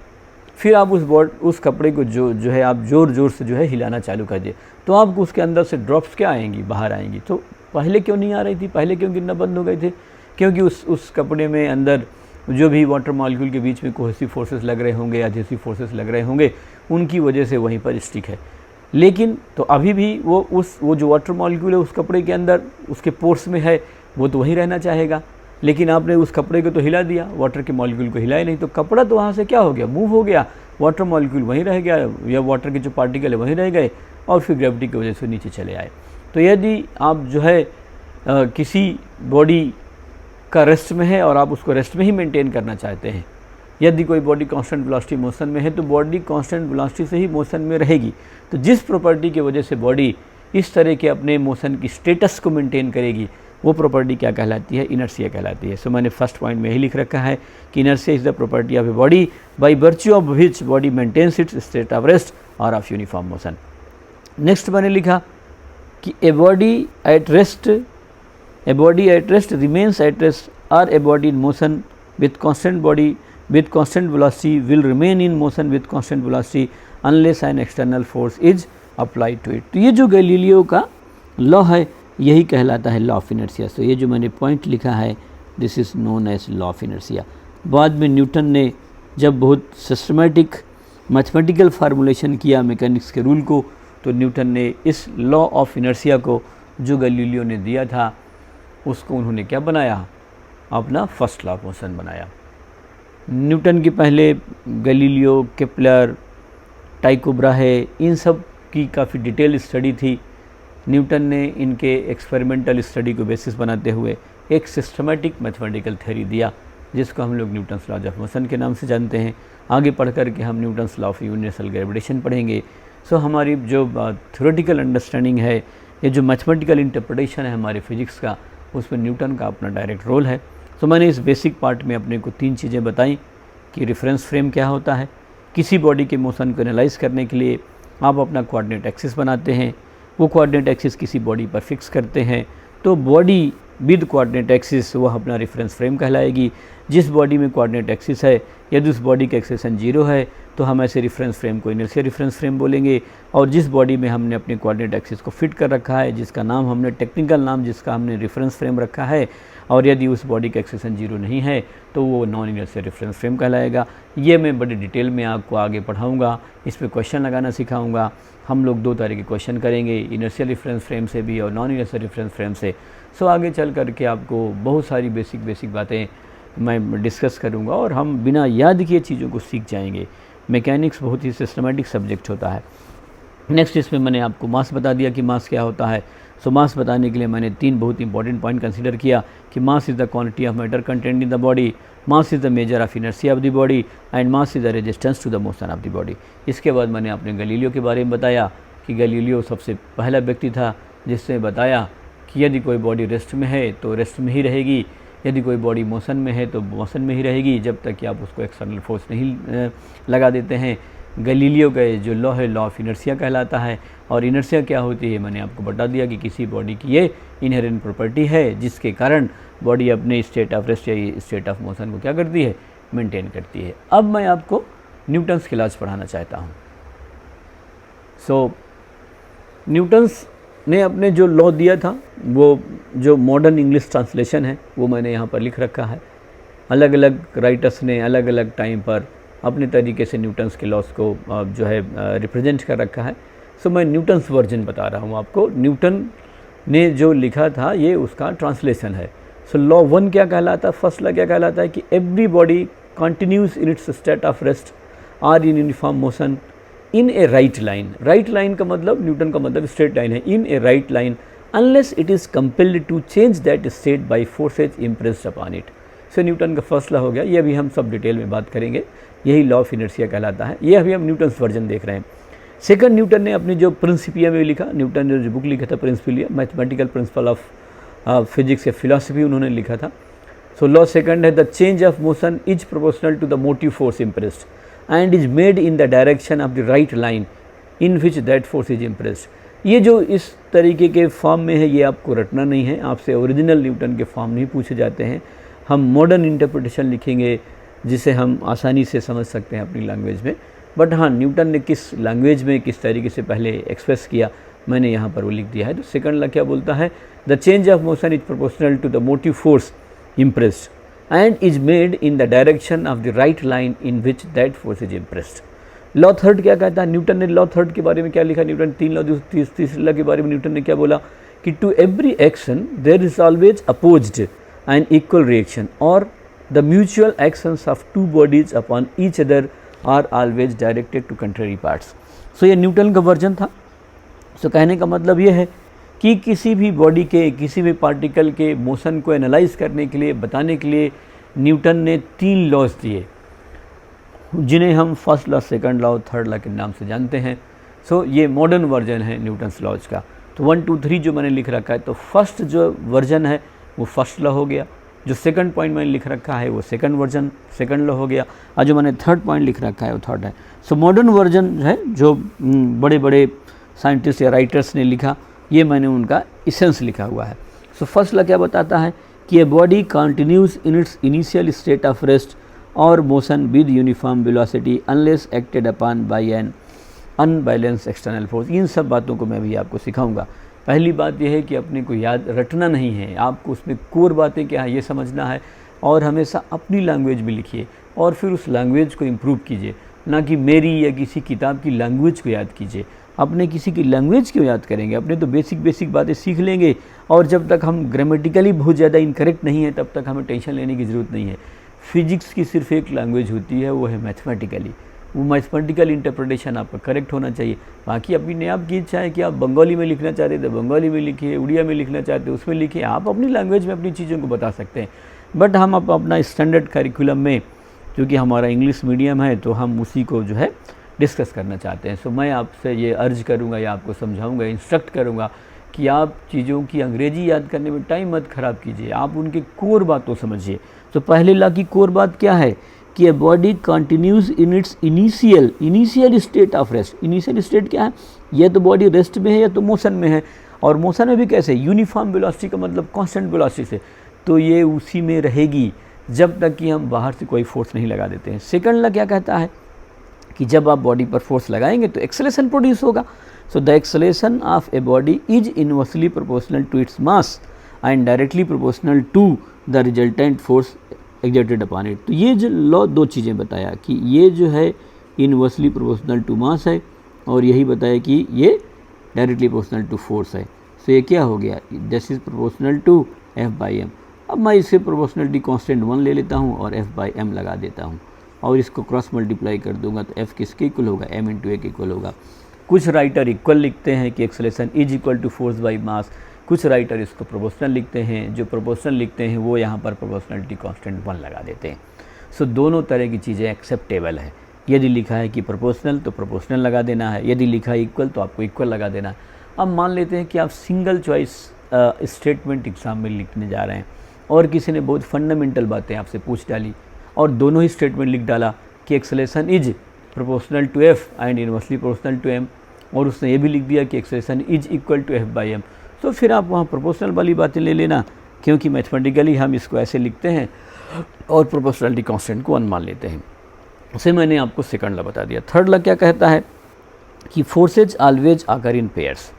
फिर आप उस कपड़े को जो है आप ज़ोर ज़ोर से जो है हिलाना चालू कर दिए, तो आपको उसके अंदर से ड्रॉप्स क्या आएंगी, बाहर आएंगी। तो पहले क्यों नहीं आ रही थी, पहले क्यों गिरना बंद हो गए थे? क्योंकि उस कपड़े में अंदर जो भी वाटर मॉलिक्यूल के बीच में कोहेसिव फोर्सेस लग रहे होंगे, एडहेसिव फोर्सेस लग रहे होंगे, उनकी वजह से वहीं पर स्टिक है। लेकिन तो अभी भी वो जो वाटर मॉलिक्यूल है उस कपड़े के अंदर उसके पोर्स में है, वो तो वहीं रहना चाहेगा। लेकिन आपने उस कपड़े को तो हिला दिया, वाटर के मॉलिक्यूल को हिलाया नहीं, तो कपड़ा तो वहाँ से क्या हो गया, मूव हो गया, वाटर मॉलिक्यूल वहीं रह गया या वाटर के जो पार्टिकल है वहीं रह गए और फिर ग्रेविटी की वजह से नीचे चले आए। तो यदि आप जो है किसी बॉडी का रेस्ट में है और आप उसको रेस्ट में ही मेंटेन करना चाहते हैं, यदि कोई बॉडी कांस्टेंट वेलोसिटी मोशन में है तो बॉडी कांस्टेंट वेलोसिटी से ही मोशन में रहेगी। तो जिस प्रॉपर्टी की वजह से बॉडी इस तरह के अपने मोशन की स्टेटस को मेंटेन करेगी वो प्रॉपर्टी क्या कहलाती है, इनर्शिया कहलाती है। सो मैंने फर्स्ट पॉइंट में यही लिख रखा है कि inertia is the property of a body by virtue of which body maintains its state of rest और ऑफ यूनिफॉर्म मोशन। नेक्स्ट मैंने लिखा कि a body at rest remains at rest, or a body in motion with constant velocity will remain in motion with constant velocity unless an external force is applied to it। तो ये जो गैलीलियो का लॉ है यही कहलाता है लॉ ऑफ इनर्शिया। तो ये जो मैंने पॉइंट लिखा है this is known as law of inertia. बाद में न्यूटन ने जब बहुत सिस्टमेटिक मैथमेटिकल फार्मूलेशन किया मैकेनिक्स के रूल को, तो न्यूटन ने इस लॉ ऑफ इनर्शिया को जो गैलीलियो ने दिया था उसको उन्होंने क्या बनाया, अपना फर्स्ट लॉ ऑफ मोशन बनाया। न्यूटन के पहले गैलीलियो, केपलर, टाइको ब्राहे, इन सब की काफ़ी डिटेल स्टडी थी। न्यूटन ने इनके एक्सपेरिमेंटल स्टडी को बेसिस बनाते हुए एक सिस्टमेटिक मैथमेटिकल थ्योरी दिया जिसको हम लोग न्यूटन्स लॉ ऑफ मोशन के नाम से जानते हैं। आगे पढ़ कर के हम Newton's law of universal gravitation पढ़ेंगे। सो हमारी जो थ्योरेटिकल अंडरस्टैंडिंग है, ये जो मैथमेटिकल इंटरप्रिटेशन है हमारे फिजिक्स का, उसमें न्यूटन का अपना डायरेक्ट रोल है। तो मैंने इस बेसिक पार्ट में अपने को 3 चीज़ें बताई कि रेफरेंस फ्रेम क्या होता है, किसी बॉडी के मोशन को एनालाइज करने के लिए आप अपना कोऑर्डिनेट एक्सिस बनाते हैं, वो कोऑर्डिनेट एक्सिस किसी बॉडी पर फिक्स करते हैं, तो बॉडी विद कोऑर्डिनेट एक्सिस वह अपना रेफरेंस फ्रेम कहलाएगी। जिस बॉडी में कोऑर्डिनेट एक्सिस है, यदि उस बॉडी का एक्सेशन 0 है तो हम ऐसे रेफरेंस फ्रेम को इनर्शिया रेफरेंस फ्रेम बोलेंगे। और जिस बॉडी में हमने अपने कोऑर्डिनेट एक्सिस को फिट कर रखा है, जिसका नाम हमने टेक्निकल नाम जिसका हमने रेफरेंस फ्रेम रखा है, और यदि उस बॉडी का एक्सेशन 0 नहीं है तो वो नॉन इनर्शिया रेफरेंस फ्रेम कहलाएगा। ये मैं बड़ी डिटेल में आपको आगे पढ़ाऊँगा, इस पर क्वेश्चन लगाना सिखाऊँगा। हम लोग 2 तरह के क्वेश्चन करेंगे, इनर्शिया रेफरेंस फ्रेम से भी और नॉन इनर्शिया रेफरेंस फ्रेम से। सो आगे चल करके आपको बहुत सारी बेसिक बातें मैं डिस्कस करूँगा और हम बिना याद किए चीज़ों को सीख जाएंगे। मैकेनिक्स बहुत ही सिस्टमेटिक सब्जेक्ट होता है। नेक्स्ट इसमें मैंने आपको मास बता दिया कि मास क्या होता है। सो मास बताने के लिए मैंने 3 बहुत इंपॉर्टेंट पॉइंट कंसीडर किया कि mass is the quantity of matter content in the body, mass is the measure of inertia of the body and mass is the resistance to the motion of the body. इसके बाद मैंने अपने गैलीलियो के बारे में बताया कि गैलीलियो सबसे पहला व्यक्ति था जिसने बताया कि यदि कोई बॉडी रेस्ट में है तो रेस्ट में ही रहेगी, यदि कोई बॉडी मोशन में है तो मोशन में ही रहेगी, जब तक कि आप उसको एक्सटर्नल फोर्स नहीं लगा देते हैं। गैलीलियो का जो लॉ है लॉ ऑफ इनर्शिया कहलाता है। और इनर्शिया क्या होती है मैंने आपको बता दिया कि किसी बॉडी की ये इनहेरेंट प्रॉपर्टी है जिसके कारण बॉडी अपने स्टेट ऑफ रेस्ट या स्टेट ऑफ मोशन को क्या करती है, मेंटेन करती है। अब मैं आपको न्यूटन्स के लॉज पढ़ाना चाहता हूँ। सो न्यूटन्स ने अपने जो लॉ दिया था, वो जो मॉडर्न इंग्लिश ट्रांसलेशन है वो मैंने यहाँ पर लिख रखा है। अलग अलग राइटर्स ने अलग अलग टाइम पर अपने तरीके से न्यूटन्स के लॉस को जो है रिप्रेजेंट कर रखा है। सो मैं न्यूटन्स वर्जन बता रहा हूँ आपको। न्यूटन ने जो लिखा था ये उसका ट्रांसलेशन है। सो लॉ 1 क्या कहलाता है, फर्स्ट लॉ क्या कहलाता है कि every body continues in its state of rest or in uniform motion in a right line. Right line का मतलब, न्यूटन का मतलब स्ट्रेट लाइन है, in a right line unless it is compelled to change that state by forces impressed upon it. So Newton का फर्स्ट लॉ हो गया। ये अभी हम सब डिटेल में बात करेंगे, यही लॉ ऑफ इनर्शिया कहलाता है। ये अभी हम न्यूटन्स वर्जन देख रहे हैं। सेकंड, न्यूटन ने अपनी जो प्रिंसिपिया में लिखा, न्यूटन ने जो बुक लिखा था Principia, mathematical principle of physics या फिलॉसफी उन्होंने लिखा था। सो लॉ सेकंड है the change of motion is proportional to the motive force impressed and is made in the direction of the right line in which that force is impressed। ये जो इस तरीके के फॉर्म में है ये आपको रटना नहीं है, आपसे ओरिजिनल न्यूटन के फॉर्म नहीं पूछे जाते हैं। हम मॉडर्न इंटरप्रिटेशन लिखेंगे जिसे हम आसानी से समझ सकते हैं अपनी लैंग्वेज में। बट हाँ, न्यूटन ने किस लैंग्वेज में किस तरीके से पहले एक्सप्रेस किया मैंने यहाँ पर वो लिख दिया है। तो सेकंड लॉ क्या बोलता है, the change of motion is proportional to the motive force impressed and is made in the direction of the right line in which that force is impressed. Law third क्या कहता है, न्यूटन ने लॉ थर्ड के बारे में क्या लिखा, न्यूटन तीन लॉ तीसरे लॉ के बारे में न्यूटन ने क्या बोला कि to every action there is always opposed and equal reaction और the mutual actions of two bodies upon each other are always directed to contrary parts. So ये न्यूटन का वर्जन था। सो कहने का मतलब ये है कि किसी भी बॉडी के किसी भी पार्टिकल के मोशन को एनालाइज करने के लिए बताने के लिए न्यूटन ने तीन लॉज दिए जिन्हें हम first law, second law, third law के नाम से जानते हैं। सो ये मॉडर्न वर्जन है न्यूटन्स लॉज का। तो 1 2 3 जो मैंने लिख रखा है, तो फर्स्ट जो वर्जन है वो फर्स्ट लॉ हो गया, जो सेकंड पॉइंट मैंने लिख रखा है वो सेकंड वर्जन सेकंड लॉ हो गया, और जो मैंने थर्ड पॉइंट लिख रखा है वो थर्ड है। सो मॉडर्न वर्जन है जो बड़े बड़े साइंटिस्ट या राइटर्स ने लिखा, ये मैंने उनका इसेंस लिखा हुआ है। सो फर्स्ट लॉ क्या बताता है कि a body continues in its initial state of rest और motion with uniform velocity unless acted upon by an unbalance external force. इन सब बातों को मैं भी आपको सिखाऊंगा। पहली बात यह है कि अपने को याद रटना नहीं है, आपको उसमें कोर बातें क्या है ये समझना है, और हमेशा अपनी लैंग्वेज में लिखिए और फिर उस लैंग्वेज को इम्प्रूव कीजिए, ना कि मेरी या किसी किताब की लैंग्वेज को याद कीजिए। अपने किसी की लैंग्वेज क्यों याद करेंगे, अपने तो बेसिक बातें सीख लेंगे, और जब तक हम ग्रामेटिकली बहुत ज़्यादा इनकरेक्ट नहीं है तब तक हमें टेंशन लेने की ज़रूरत नहीं है। फिजिक्स की सिर्फ एक लैंग्वेज होती है, वो है मैथमेटिकली। वो मैथमेटिकल इंटरप्रिटेशन आपका करेक्ट होना चाहिए। बाकी अपनी आपकी इच्छा है कि आप बंगाली में लिखना चाहते तो बंगाली में लिखिए, उड़िया में लिखना चाहते हो उसमें लिखिए, आप अपनी लैंग्वेज में अपनी चीज़ों को बता सकते हैं। बट हम अपना स्टैंडर्ड करिकुलम में, क्योंकि हमारा इंग्लिश मीडियम है, तो हम उसी को जो है डिस्कस करना चाहते हैं। सो मैं आपसे ये अर्ज करूँगा या आपको समझाऊँगा, इंस्ट्रक्ट करूँगा कि आप चीज़ों की अंग्रेजी याद करने में टाइम मत ख़राब कीजिए, आप उनके कोर बातों समझिए। तो पहले लॉ की कोर बात क्या है कि a body continues in its initial state of rest. Initial state क्या है, या तो बॉडी रेस्ट में है या तो मोशन में है, और मोशन में भी कैसे, यूनिफॉर्म वेलोसिटी का मतलब कांस्टेंट वेलोसिटी से, तो ये उसी में रहेगी जब तक कि हम बाहर से कोई फोर्स नहीं लगा देते हैं। सेकंड लॉ क्या कहता है कि जब आप बॉडी पर फोर्स लगाएंगे तो एक्सेलेरेशन प्रोड्यूस होगा। So the acceleration of a body is inversely proportional to its mass and directly proportional to the resultant force exerted upon it. तो ये जो लॉ दो चीज़ें बताया कि ये जो है इनवर्सली प्रोपोर्शनल टू मास है, और यही बताया कि ये डायरेक्टली प्रोपोर्शनल टू फोर्स है। सो ये क्या हो गया, this is proportional to F/m। अब मैं इससे प्रोपोर्शनलिटी कांस्टेंट 1 ले लेता हूँ और F/m लगा देता हूँ, और इसको क्रॉस मल्टीप्लाई कर दूंगा तो F किसके इक्वल होगा, m इंटू ए के इक्वल होगा। कुछ राइटर इक्वल लिखते हैं कि acceleration is equal to force by mass, कुछ राइटर इसको प्रोपोर्शनल लिखते हैं। जो प्रोपोर्शनल लिखते हैं वो यहाँ पर प्रोपोर्शनलिटी कांस्टेंट 1 लगा देते हैं। सो दोनों तरह की चीज़ें एक्सेप्टेबल है। यदि लिखा है कि प्रोपोर्शनल तो प्रोपोर्शनल लगा देना है, यदि लिखा है इक्वल तो आपको इक्वल लगा देना है। अब मान लेते हैं कि आप सिंगल चॉइस स्टेटमेंट एग्जाम में लिखने जा रहे हैं और किसी ने बहुत फंडामेंटल बातें आपसे पूछ डाली और दोनों ही स्टेटमेंट लिख डाला कि acceleration is proportional to F and inversely proportional to m, और उसने ये भी लिख दिया कि acceleration is equal to F/m। तो फिर आप वहाँ प्रोपोर्शनल वाली बातें ले लेना, क्योंकि मैथमेटिकली हम इसको ऐसे लिखते हैं और प्रोपोर्शनलिटी कांस्टेंट को 1 मान लेते हैं। उसे मैंने आपको सेकंड लॉ बता दिया। थर्ड लॉ क्या कहता है कि फोर्सेज ऑलवेज आकर इन पेयर्स।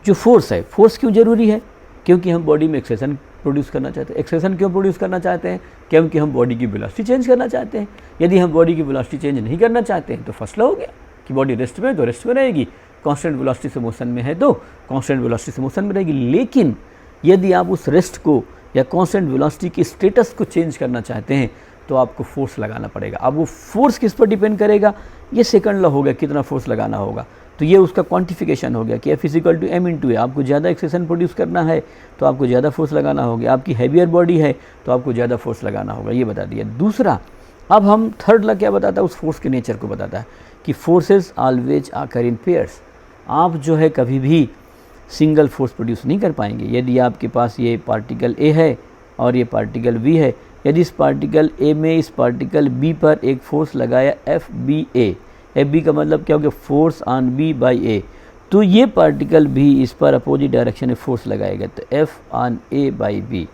जो फोर्स है, फोर्स क्यों जरूरी है, क्योंकि हम बॉडी में एक्सेलेरेशन प्रोड्यूस करना चाहते हैं। एक्सेलेरेशन क्यों प्रोड्यूस करना चाहते हैं, क्योंकि हम बॉडी की वेलोसिटी चेंज करना चाहते हैं। यदि हम बॉडी की वेलोसिटी चेंज नहीं करना चाहते हैं तो फर्स्ट लॉ हो गया कि बॉडी रेस्ट में है तो रेस्ट में रहेगी, कांस्टेंट वेलोसिटी से मोशन में है तो कांस्टेंट वेलोसिटी से मोशन में रहेगी। लेकिन यदि आप उस रेस्ट को या कांस्टेंट वेलोसिटी के स्टेटस को चेंज करना चाहते हैं तो आपको फोर्स लगाना पड़ेगा। अब वो फोर्स किस पर डिपेंड करेगा, ये सेकंड लॉ हो गया, कितना फोर्स लगाना होगा। तो ये उसका क्वांटिफिकेशन हो गया कि F equal to m into A. आपको ज़्यादा एक्सेलेरेशन प्रोड्यूस करना है तो आपको ज़्यादा फोर्स लगाना होगा, आपकी हैवियर बॉडी है तो आपको ज़्यादा फोर्स लगाना होगा, ये बता दिया। दूसरा, अब हम थर्ड लॉ क्या बताता है, उस फोर्स के नेचर को बताता है कि फोर्सेस ऑलवेज आकर इन पेयर्स। आप जो है कभी भी सिंगल फोर्स प्रोड्यूस नहीं कर पाएंगे। यदि आपके पास ये पार्टिकल A है और ये पार्टिकल B है, यदि इस पार्टिकल A में इस पार्टिकल B पर एक फोर्स लगाया FBA, FB का मतलब क्या हो गया, force on B by A, तो ये पार्टिकल भी इस पर अपोजिट डायरेक्शन में फोर्स लगाएगा, तो F on A by B.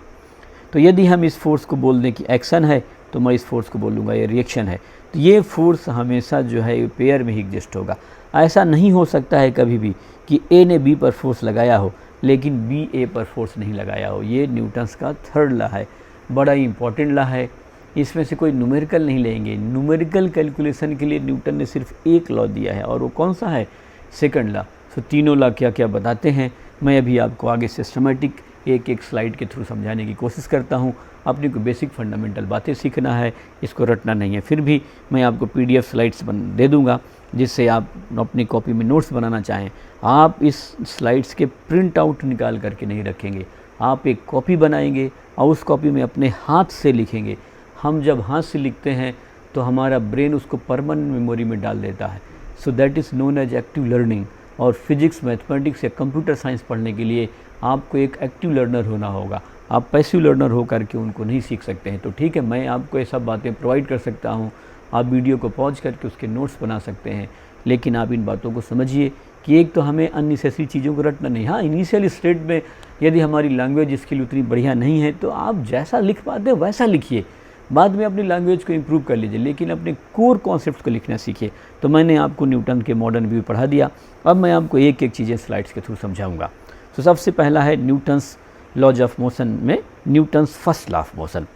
तो यदि हम इस फोर्स को बोल दें कि एक्शन है, तो मैं इस फोर्स को बोलूँगा ये रिएक्शन है। तो ये फोर्स हमेशा जो है पेयर में ही एग्जिस्ट होगा। ऐसा नहीं हो सकता है कभी भी कि ए ने बी पर फोर्स लगाया हो लेकिन बी ए पर फोर्स नहीं लगाया हो। ये न्यूटन्स का थर्ड लॉ है, बड़ा ही इंपॉर्टेंट लॉ है। इसमें से कोई न्यूमेरिकल नहीं लेंगे। न्यूमेरिकल कैलकुलेशन के लिए न्यूटन ने सिर्फ एक लॉ दिया है, और वो कौन सा है? Second law. सो तीनों लॉ क्या क्या बताते हैं, मैं अभी आपको आगे सिस्टमेटिक एक एक स्लाइड के थ्रू समझाने की कोशिश करता हूँ। अपने को बेसिक फंडामेंटल बातें सीखना है, इसको रटना नहीं है। फिर भी मैं आपको PDF स्लाइड्स दे दूँगा, जिससे आप अपनी कॉपी में नोट्स बनाना चाहें। आप इस स्लाइड्स के प्रिंट आउट निकाल करके नहीं रखेंगे, आप एक कॉपी बनाएंगे और उस कॉपी में अपने हाथ से लिखेंगे। हम जब हाथ से लिखते हैं तो हमारा ब्रेन उसको परमानेंट मेमोरी में डाल देता है। So that is known as active learning. और फिजिक्स, मैथमेटिक्स या कंप्यूटर साइंस पढ़ने के लिए आपको एक एक्टिव लर्नर होना होगा। आप पैसिव लर्नर हो करके उनको नहीं सीख सकते हैं। तो ठीक है, मैं आपको ये सब बातें प्रोवाइड कर सकता हूँ, आप वीडियो को पॉज करके उसके नोट्स बना सकते हैं, लेकिन आप इन बातों को समझिए कि एक तो हमें अननेसेसरी चीज़ों को रटना नहीं। हाँ, इनिशियल स्टेट में यदि हमारी लैंग्वेज स्किल उतनी बढ़िया नहीं है तो आप जैसा लिख पाते हैं वैसा लिखिए, बाद में अपनी लैंग्वेज को इम्प्रूव कर लीजिए, लेकिन अपने कोर कॉन्सेप्ट को लिखना सीखिए। तो मैंने आपको न्यूटन के मॉडर्न व्यू पढ़ा दिया, अब मैं आपको एक एक चीज़ें स्लाइड्स के थ्रू समझाऊंगा। तो सबसे पहला है न्यूटन्स लॉज ऑफ मोशन में Newton's first law of motion.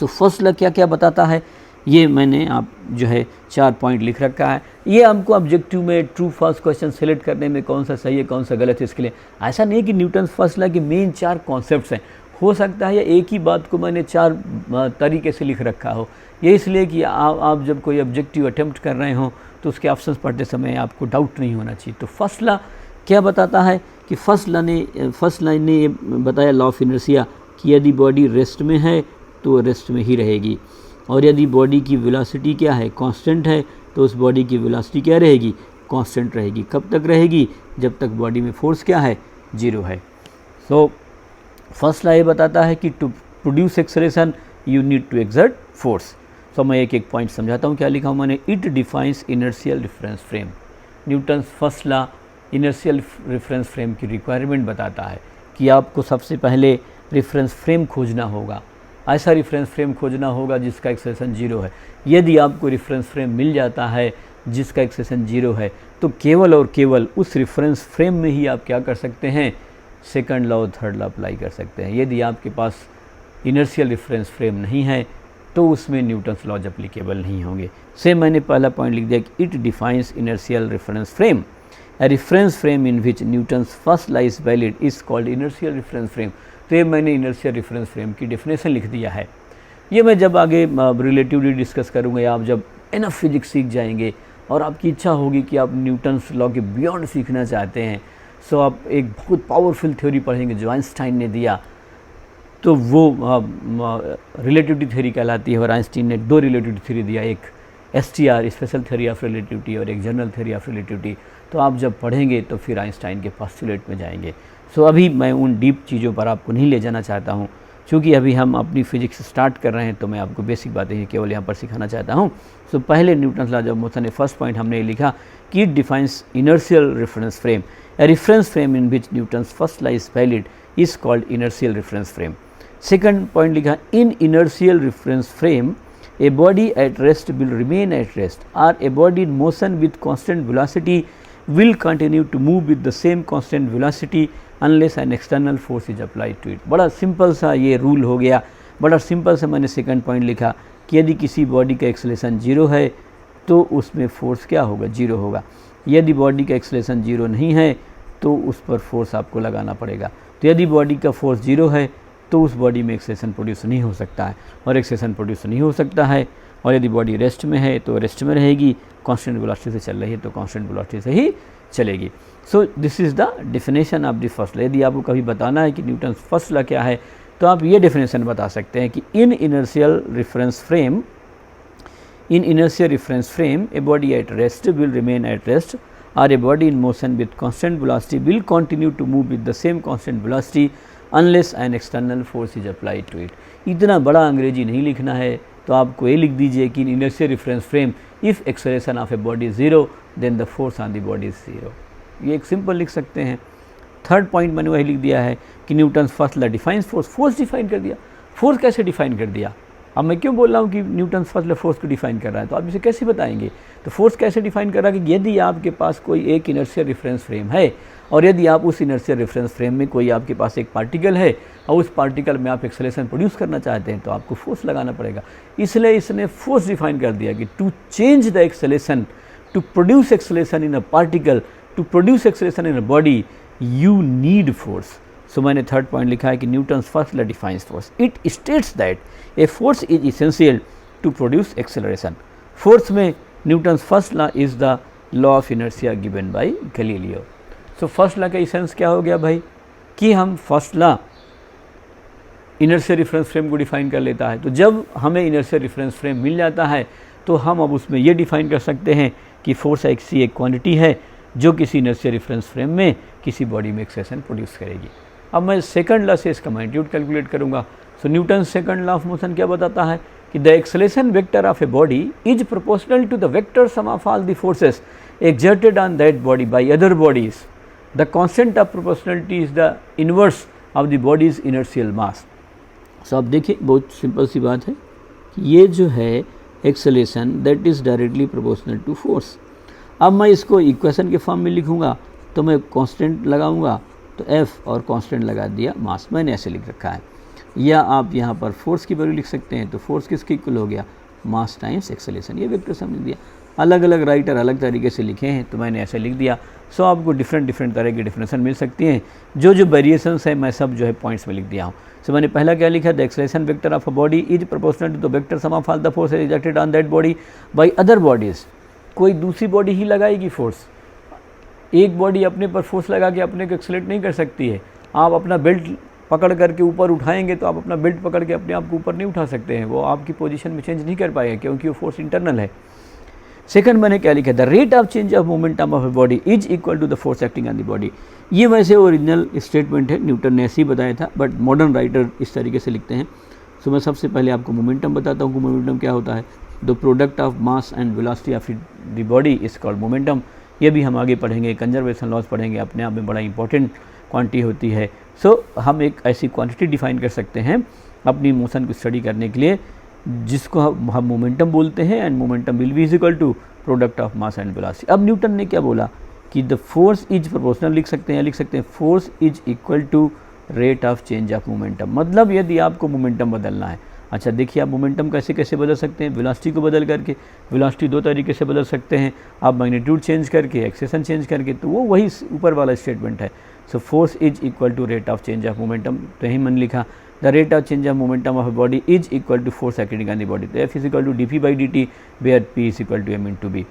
So first law क्या क्या बताता है, ये मैंने आप जो है 4 पॉइंट लिख रखा है। ये आपको ऑब्जेक्टिव में ट्रू फॉल्स क्वेश्चन सेलेक्ट करने में कौन सा सही है कौन सा गलत है इसके लिए। ऐसा नहीं कि न्यूटन्स फर्स्ट लॉ के मेन 4 कॉन्सेप्ट्स हैं, हो सकता है एक ही बात को मैंने 4 तरीके से लिख रखा हो। ये इसलिए कि आप जब कोई ऑब्जेक्टिव अटेम्प्ट कर रहे हो तो उसके ऑप्शंस पढ़ते समय आपको डाउट नहीं होना चाहिए। तो फर्स्ट लॉ क्या बताता है कि फर्स्ट लाइन ने ये बताया लॉ ऑफ इनर्शिया कि यदि बॉडी रेस्ट में है तो रेस्ट में ही रहेगी, और यदि बॉडी की वेलोसिटी क्या है, कांस्टेंट है, तो उस बॉडी की वेलोसिटी क्या रहेगी, कांस्टेंट रहेगी। कब तक रहेगी? जब तक बॉडी में फोर्स क्या है, 0 है। सो फर्स्ट लॉ ये बताता है कि to produce acceleration you need to exert force. So मैं एक एक पॉइंट समझाता हूँ, क्या लिखा हूँ मैंने। It defines inertial reference frame. Newton's first law inertial reference frame की रिक्वायरमेंट बताता है कि आपको सबसे पहले रेफरेंस फ्रेम खोजना होगा। ऐसा रेफरेंस फ्रेम खोजना होगा जिसका एक्सेलरेशन 0 है। यदि आपको रेफरेंस फ्रेम मिल जाता है जिसका एक्सेलरेशन 0 है, तो केवल और केवल उस रेफरेंस फ्रेम में ही आप क्या कर सकते हैं, सेकंड लॉ और थर्ड लॉ अप्लाई कर सकते हैं। यदि आपके पास इनर्शियल रेफरेंस फ्रेम नहीं है तो उसमें न्यूटन्स लॉज एप्लीकेबल नहीं होंगे। सेम मैंने पहला पॉइंट लिख दिया कि it defines inertial reference frame. A reference frame in which Newton's first law is valid is called inertial reference frame। तो ये मैंने inertial reference frame की डेफिनेशन लिख दिया है। ये मैं जब आगे रिलेटिवली डिस्कस करूँगा या आप जब एनफ फिजिक्स सीख जाएंगे और आपकी इच्छा होगी कि आप न्यूटन्स लॉ के बियॉन्ड सीखना चाहते हैं, सो आप एक बहुत पावरफुल थ्योरी पढ़ेंगे जो आइंस्टाइन ने दिया। तो वो रिलेटिविटी थ्योरी कहलाती है, और आइंस्टाइन ने 2 रिलेटिविटी थ्योरी दिया, एक STR special theory of relativity और एक जनरल थ्योरी ऑफ रिलेटिविटी। तो आप जब पढ़ेंगे तो फिर आइंस्टाइन के पोस्टुलेट में जाएंगे। सो अभी मैं उन डीप चीज़ों पर आपको नहीं ले जाना चाहता हूँ, क्योंकि अभी हम अपनी फिजिक्स स्टार्ट कर रहे हैं, तो मैं आपको बेसिक बातें ही केवल यहाँ पर सिखाना चाहता हूँ। सो पहले न्यूटन्स लॉ ऑफ मोशन ने फर्स्ट पॉइंट हमने लिखा कि it defines inertial reference frame. A reference frame in which Newton's first law is valid is called inertial reference frame. Second point लिखा, in inertial reference frame a body at rest will remain at rest, or a body in motion with constant velocity will continue to move with the same constant velocity unless an external force is applied to it। बड़ा सिंपल सा ये रूल हो गया, बड़ा सिंपल सा मैंने सेकंड पॉइंट लिखा कि यदि किसी बॉडी का एक्सेलरेशन 0 है तो उसमें फोर्स क्या होगा, 0 होगा। यदि बॉडी का एक्सेलरेशन 0 नहीं है तो उस पर फोर्स आपको लगाना पड़ेगा। तो यदि बॉडी का फोर्स 0 है तो उस बॉडी में एक्सेलरेशन प्रोड्यूस नहीं हो सकता है, और एक्सेलरेशन प्रोड्यूस नहीं हो सकता है। और यदि बॉडी रेस्ट में है तो रेस्ट में रहेगी, कांस्टेंट वेलोसिटी से चल रही है तो कांस्टेंट वेलोसिटी से ही चलेगी। So this is the definition of the first law. यदि आपको कभी बताना है कि न्यूटन फर्स्ट लॉ क्या है, तो आप ये डेफिनेशन बता सकते हैं कि in inertial reference frame a body at rest will remain at rest, और a body in motion with constant velocity will continue to move with the same constant velocity unless an external force is applied to it. इतना बड़ा अंग्रेजी नहीं लिखना है, तो आपको ये लिख दीजिए कि in inertial reference frame if acceleration of a body is 0 then the force on the body is 0। ये एक सिंपल लिख सकते हैं। थर्ड पॉइंट मैंने वही लिख दिया है कि Newton's first law defines force. Force define कर दिया। फोर्स कैसे डिफाइन कर दिया? अब मैं क्यों बोल रहा हूँ कि न्यूटन्स फर्स्ट लॉ फोर्स को डिफाइन कर रहा है, तो आप इसे कैसे बताएंगे? तो फोर्स कैसे डिफाइन कर रहा है कि यदि आपके पास कोई एक इनर्शियल रेफरेंस फ्रेम है और यदि आप उस इनर्शियल रेफरेंस फ्रेम में कोई आपके पास एक पार्टिकल है और उस पार्टिकल में आप एक्सेलरेशन प्रोड्यूस करना चाहते हैं तो आपको फोर्स लगाना पड़ेगा। इसलिए इसने फोर्स डिफाइन कर दिया कि to change the acceleration, to produce acceleration in a particle, to produce acceleration in a body, you need force. So मैंने थर्ड पॉइंट लिखा है कि Newton's first law defines force. It states that a force is essential to produce acceleration. Force में Newton's first law is the law of inertia given by Galileo. So first law का इसेंस क्या हो गया भाई, कि हम first law inertial reference frame को डिफाइन कर लेता है। तो जब हमें इनर्शियल रेफरेंस फ्रेम मिल जाता है तो हम अब उसमें ये डिफाइन कर सकते हैं कि फोर्स ऐसी एक क्वांटिटी है जो किसी इनर्शियल रेफरेंस फ्रेम में किसी बॉडी में एक्सेलरेशन प्रोड्यूस करेगी। अब मैं सेकंड लॉ से इसका मैग्नीट्यूड कैलकुलेट करूंगा। So Newton second law of motion क्या बताता है कि the acceleration vector of a body is proportional to the vector sum of all the forces exerted on that body by other bodies. The constant of proportionality is the inverse of the body's inertial mass. So अब देखिए बहुत सिंपल सी बात है कि ये जो है acceleration that is directly proportional to force. अब मैं इसको इक्वेशन के फॉर्म में लिखूंगा तो मैं कांस्टेंट लगाऊंगा तो F और कांस्टेंट लगा दिया मास, मैंने ऐसे लिख रखा है। या आप यहाँ पर फोर्स की वैल्यू लिख सकते हैं तो फोर्स किसके इक्वल हो गया, मास टाइम्स एक्सेलरेशन। ये वेक्टर समझ दिया। अलग अलग राइटर अलग तरीके से लिखे हैं तो मैंने ऐसे लिख दिया। सो आपको डिफरेंट तरह की डेफिनेशन मिल सकती हैं। जो वेरिएशंस है मैं सब जो है पॉइंट्स में लिख दिया हूँ। सो मैंने पहला क्या लिखा, the acceleration vector of a body is proportional to the vector sum of all the force exerted on that body by other bodies. कोई दूसरी बॉडी ही लगाएगी फोर्स, एक बॉडी अपने पर फोर्स लगा के अपने को एक्सेलरेट नहीं कर सकती है। आप अपना बेल्ट पकड़ करके ऊपर उठाएंगे तो आप अपना बेल्ट पकड़ के अपने आप को ऊपर नहीं उठा सकते हैं, वो आपकी पोजीशन में चेंज नहीं कर पाएगा क्योंकि वो फोर्स इंटरनल है। सेकंड मैंने क्या लिखा, the rate of change of momentum of a body is equal to the force acting on the body. ये वैसे ओरिजिनल स्टेटमेंट है, न्यूटन ने ऐसे ही बताया था, बट मॉडर्न राइटर इस तरीके से लिखते हैं। सो मैं सबसे पहले आपको मोमेंटम बताता हूँ कि मोमेंटम क्या होता है। The product of mass and velocity of the body is called momentum. ये भी हम आगे पढ़ेंगे, कंजर्वेशन लॉज पढ़ेंगे, अपने आप में बड़ा इंपॉर्टेंट क्वांटिटी होती है। सो हम एक ऐसी क्वांटिटी डिफाइन कर सकते हैं अपनी मोशन को स्टडी करने के लिए जिसको हम मोमेंटम बोलते हैं, and momentum will be is equal to product of mass and velocity. अब न्यूटन ने क्या बोला कि द फोर्स इज प्रोपोर्शनल, लिख सकते हैं, लिख सकते हैं force is equal to rate of change of momentum. मतलब यदि आपको मोमेंटम बदलना है, अच्छा देखिए आप मोमेंटम कैसे कैसे बदल सकते हैं, वेलोसिटी को बदल करके। वेलोसिटी दो तरीके से बदल सकते हैं, आप मैग्नीट्यूड चेंज करके, एक्सेलरेशन चेंज करके, तो वो वही ऊपर वाला स्टेटमेंट है। So force is equal to rate of change of momentum. तो यही मैंने लिखा, the rate of change of momentum of a body is equal to force acting on the body. तो F is equal to dp/dt where P is equal to m/b।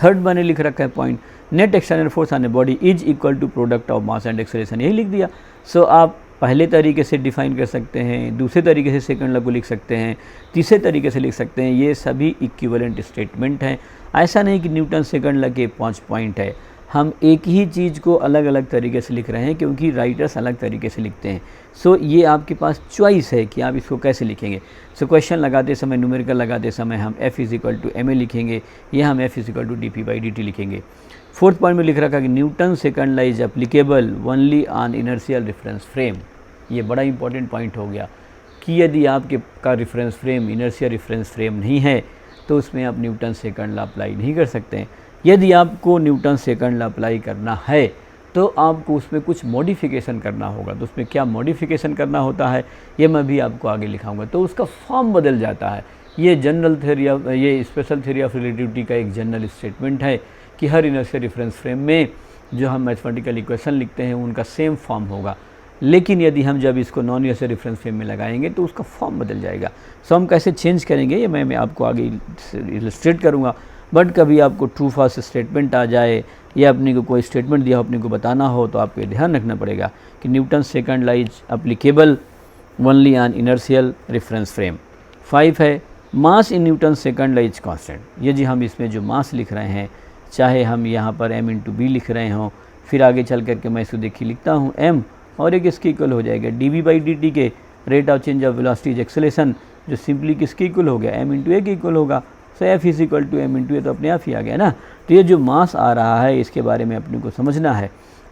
Third मैंने लिख रखा है point, net external force on A body is equal to product of mass and acceleration, यही लिख दिया। सो आप पहले तरीके से डिफाइन कर सकते हैं, दूसरे तरीके से सेकंड लॉ को लिख सकते हैं, तीसरे तरीके से लिख सकते हैं। ये सभी इक्विवेलेंट स्टेटमेंट हैं। ऐसा नहीं कि न्यूटन सेकंड लॉ के 5 पॉइंट है, हम एक ही चीज़ को अलग अलग तरीके से लिख रहे हैं क्योंकि राइटर्स अलग तरीके से लिखते हैं। सो ये आपके पास चॉइस है कि आप इसको कैसे लिखेंगे। सो क्वेश्चन लगाते समय, न्यूमेरिकल लगाते समय हम F is equal to ma लिखेंगे या हम F is equal to dp/dt लिखेंगे। फोर्थ पॉइंट में लिख रखा कि Newton second law is applicable only on inertial reference frame. ये बड़ा इंपॉर्टेंट पॉइंट हो गया कि यदि आपके का reference frame inertial reference frame नहीं है तो उसमें आप न्यूटन सेकंड लॉ अप्लाई नहीं कर सकते हैं। यदि आपको न्यूटन सेकंड लॉ अप्लाई करना है तो आपको उसमें कुछ मॉडिफिकेशन करना होगा। तो उसमें क्या मॉडिफिकेशन करना होता है ये मैं भी आपको आगे लिखाऊंगा। तो उसका फॉर्म बदल जाता है। ये जनरल थ्योरी ऑफ, ये स्पेशल थ्योरी ऑफ रिलेटिविटी का एक जनरल स्टेटमेंट है कि हर इनर्शियल रेफरेंस फ्रेम में जो हम मैथमेटिकल इक्वेशन लिखते हैं उनका सेम फॉर्म होगा। लेकिन यदि हम जब इसको नॉन इनर्शियल रेफरेंस फ्रेम में लगाएंगे तो उसका फॉर्म बदल जाएगा। सो हम कैसे चेंज करेंगे ये मैं आपको आगे इलस्ट्रेट करूँगा। बट कभी आपको ट्रू फॉल्स स्टेटमेंट आ जाए या अपने को कोई स्टेटमेंट दिया हो, अपने को बताना हो, तो आपको ध्यान रखना पड़ेगा कि Newton second law is applicable only on inertial reference frame. 5 है, mass in Newton second law is constant. ये जी हम इसमें जो मास लिख रहे हैं, चाहे हम यहाँ पर m/b लिख रहे हों, फिर आगे चल करके मैं इसको देखिए लिखता हूँ m और एक इसके इक्वल हो जाएगा dv/dt के rate of change of velocity acceleration, जो सिंपली किसके इक्वल हो गया, m × a के इक्वल होगा। So F is equal to m into A, तो अपने आप ही आ गया ना। तो ये जो मास आ रहा है इसके बारे में अपने को समझना है।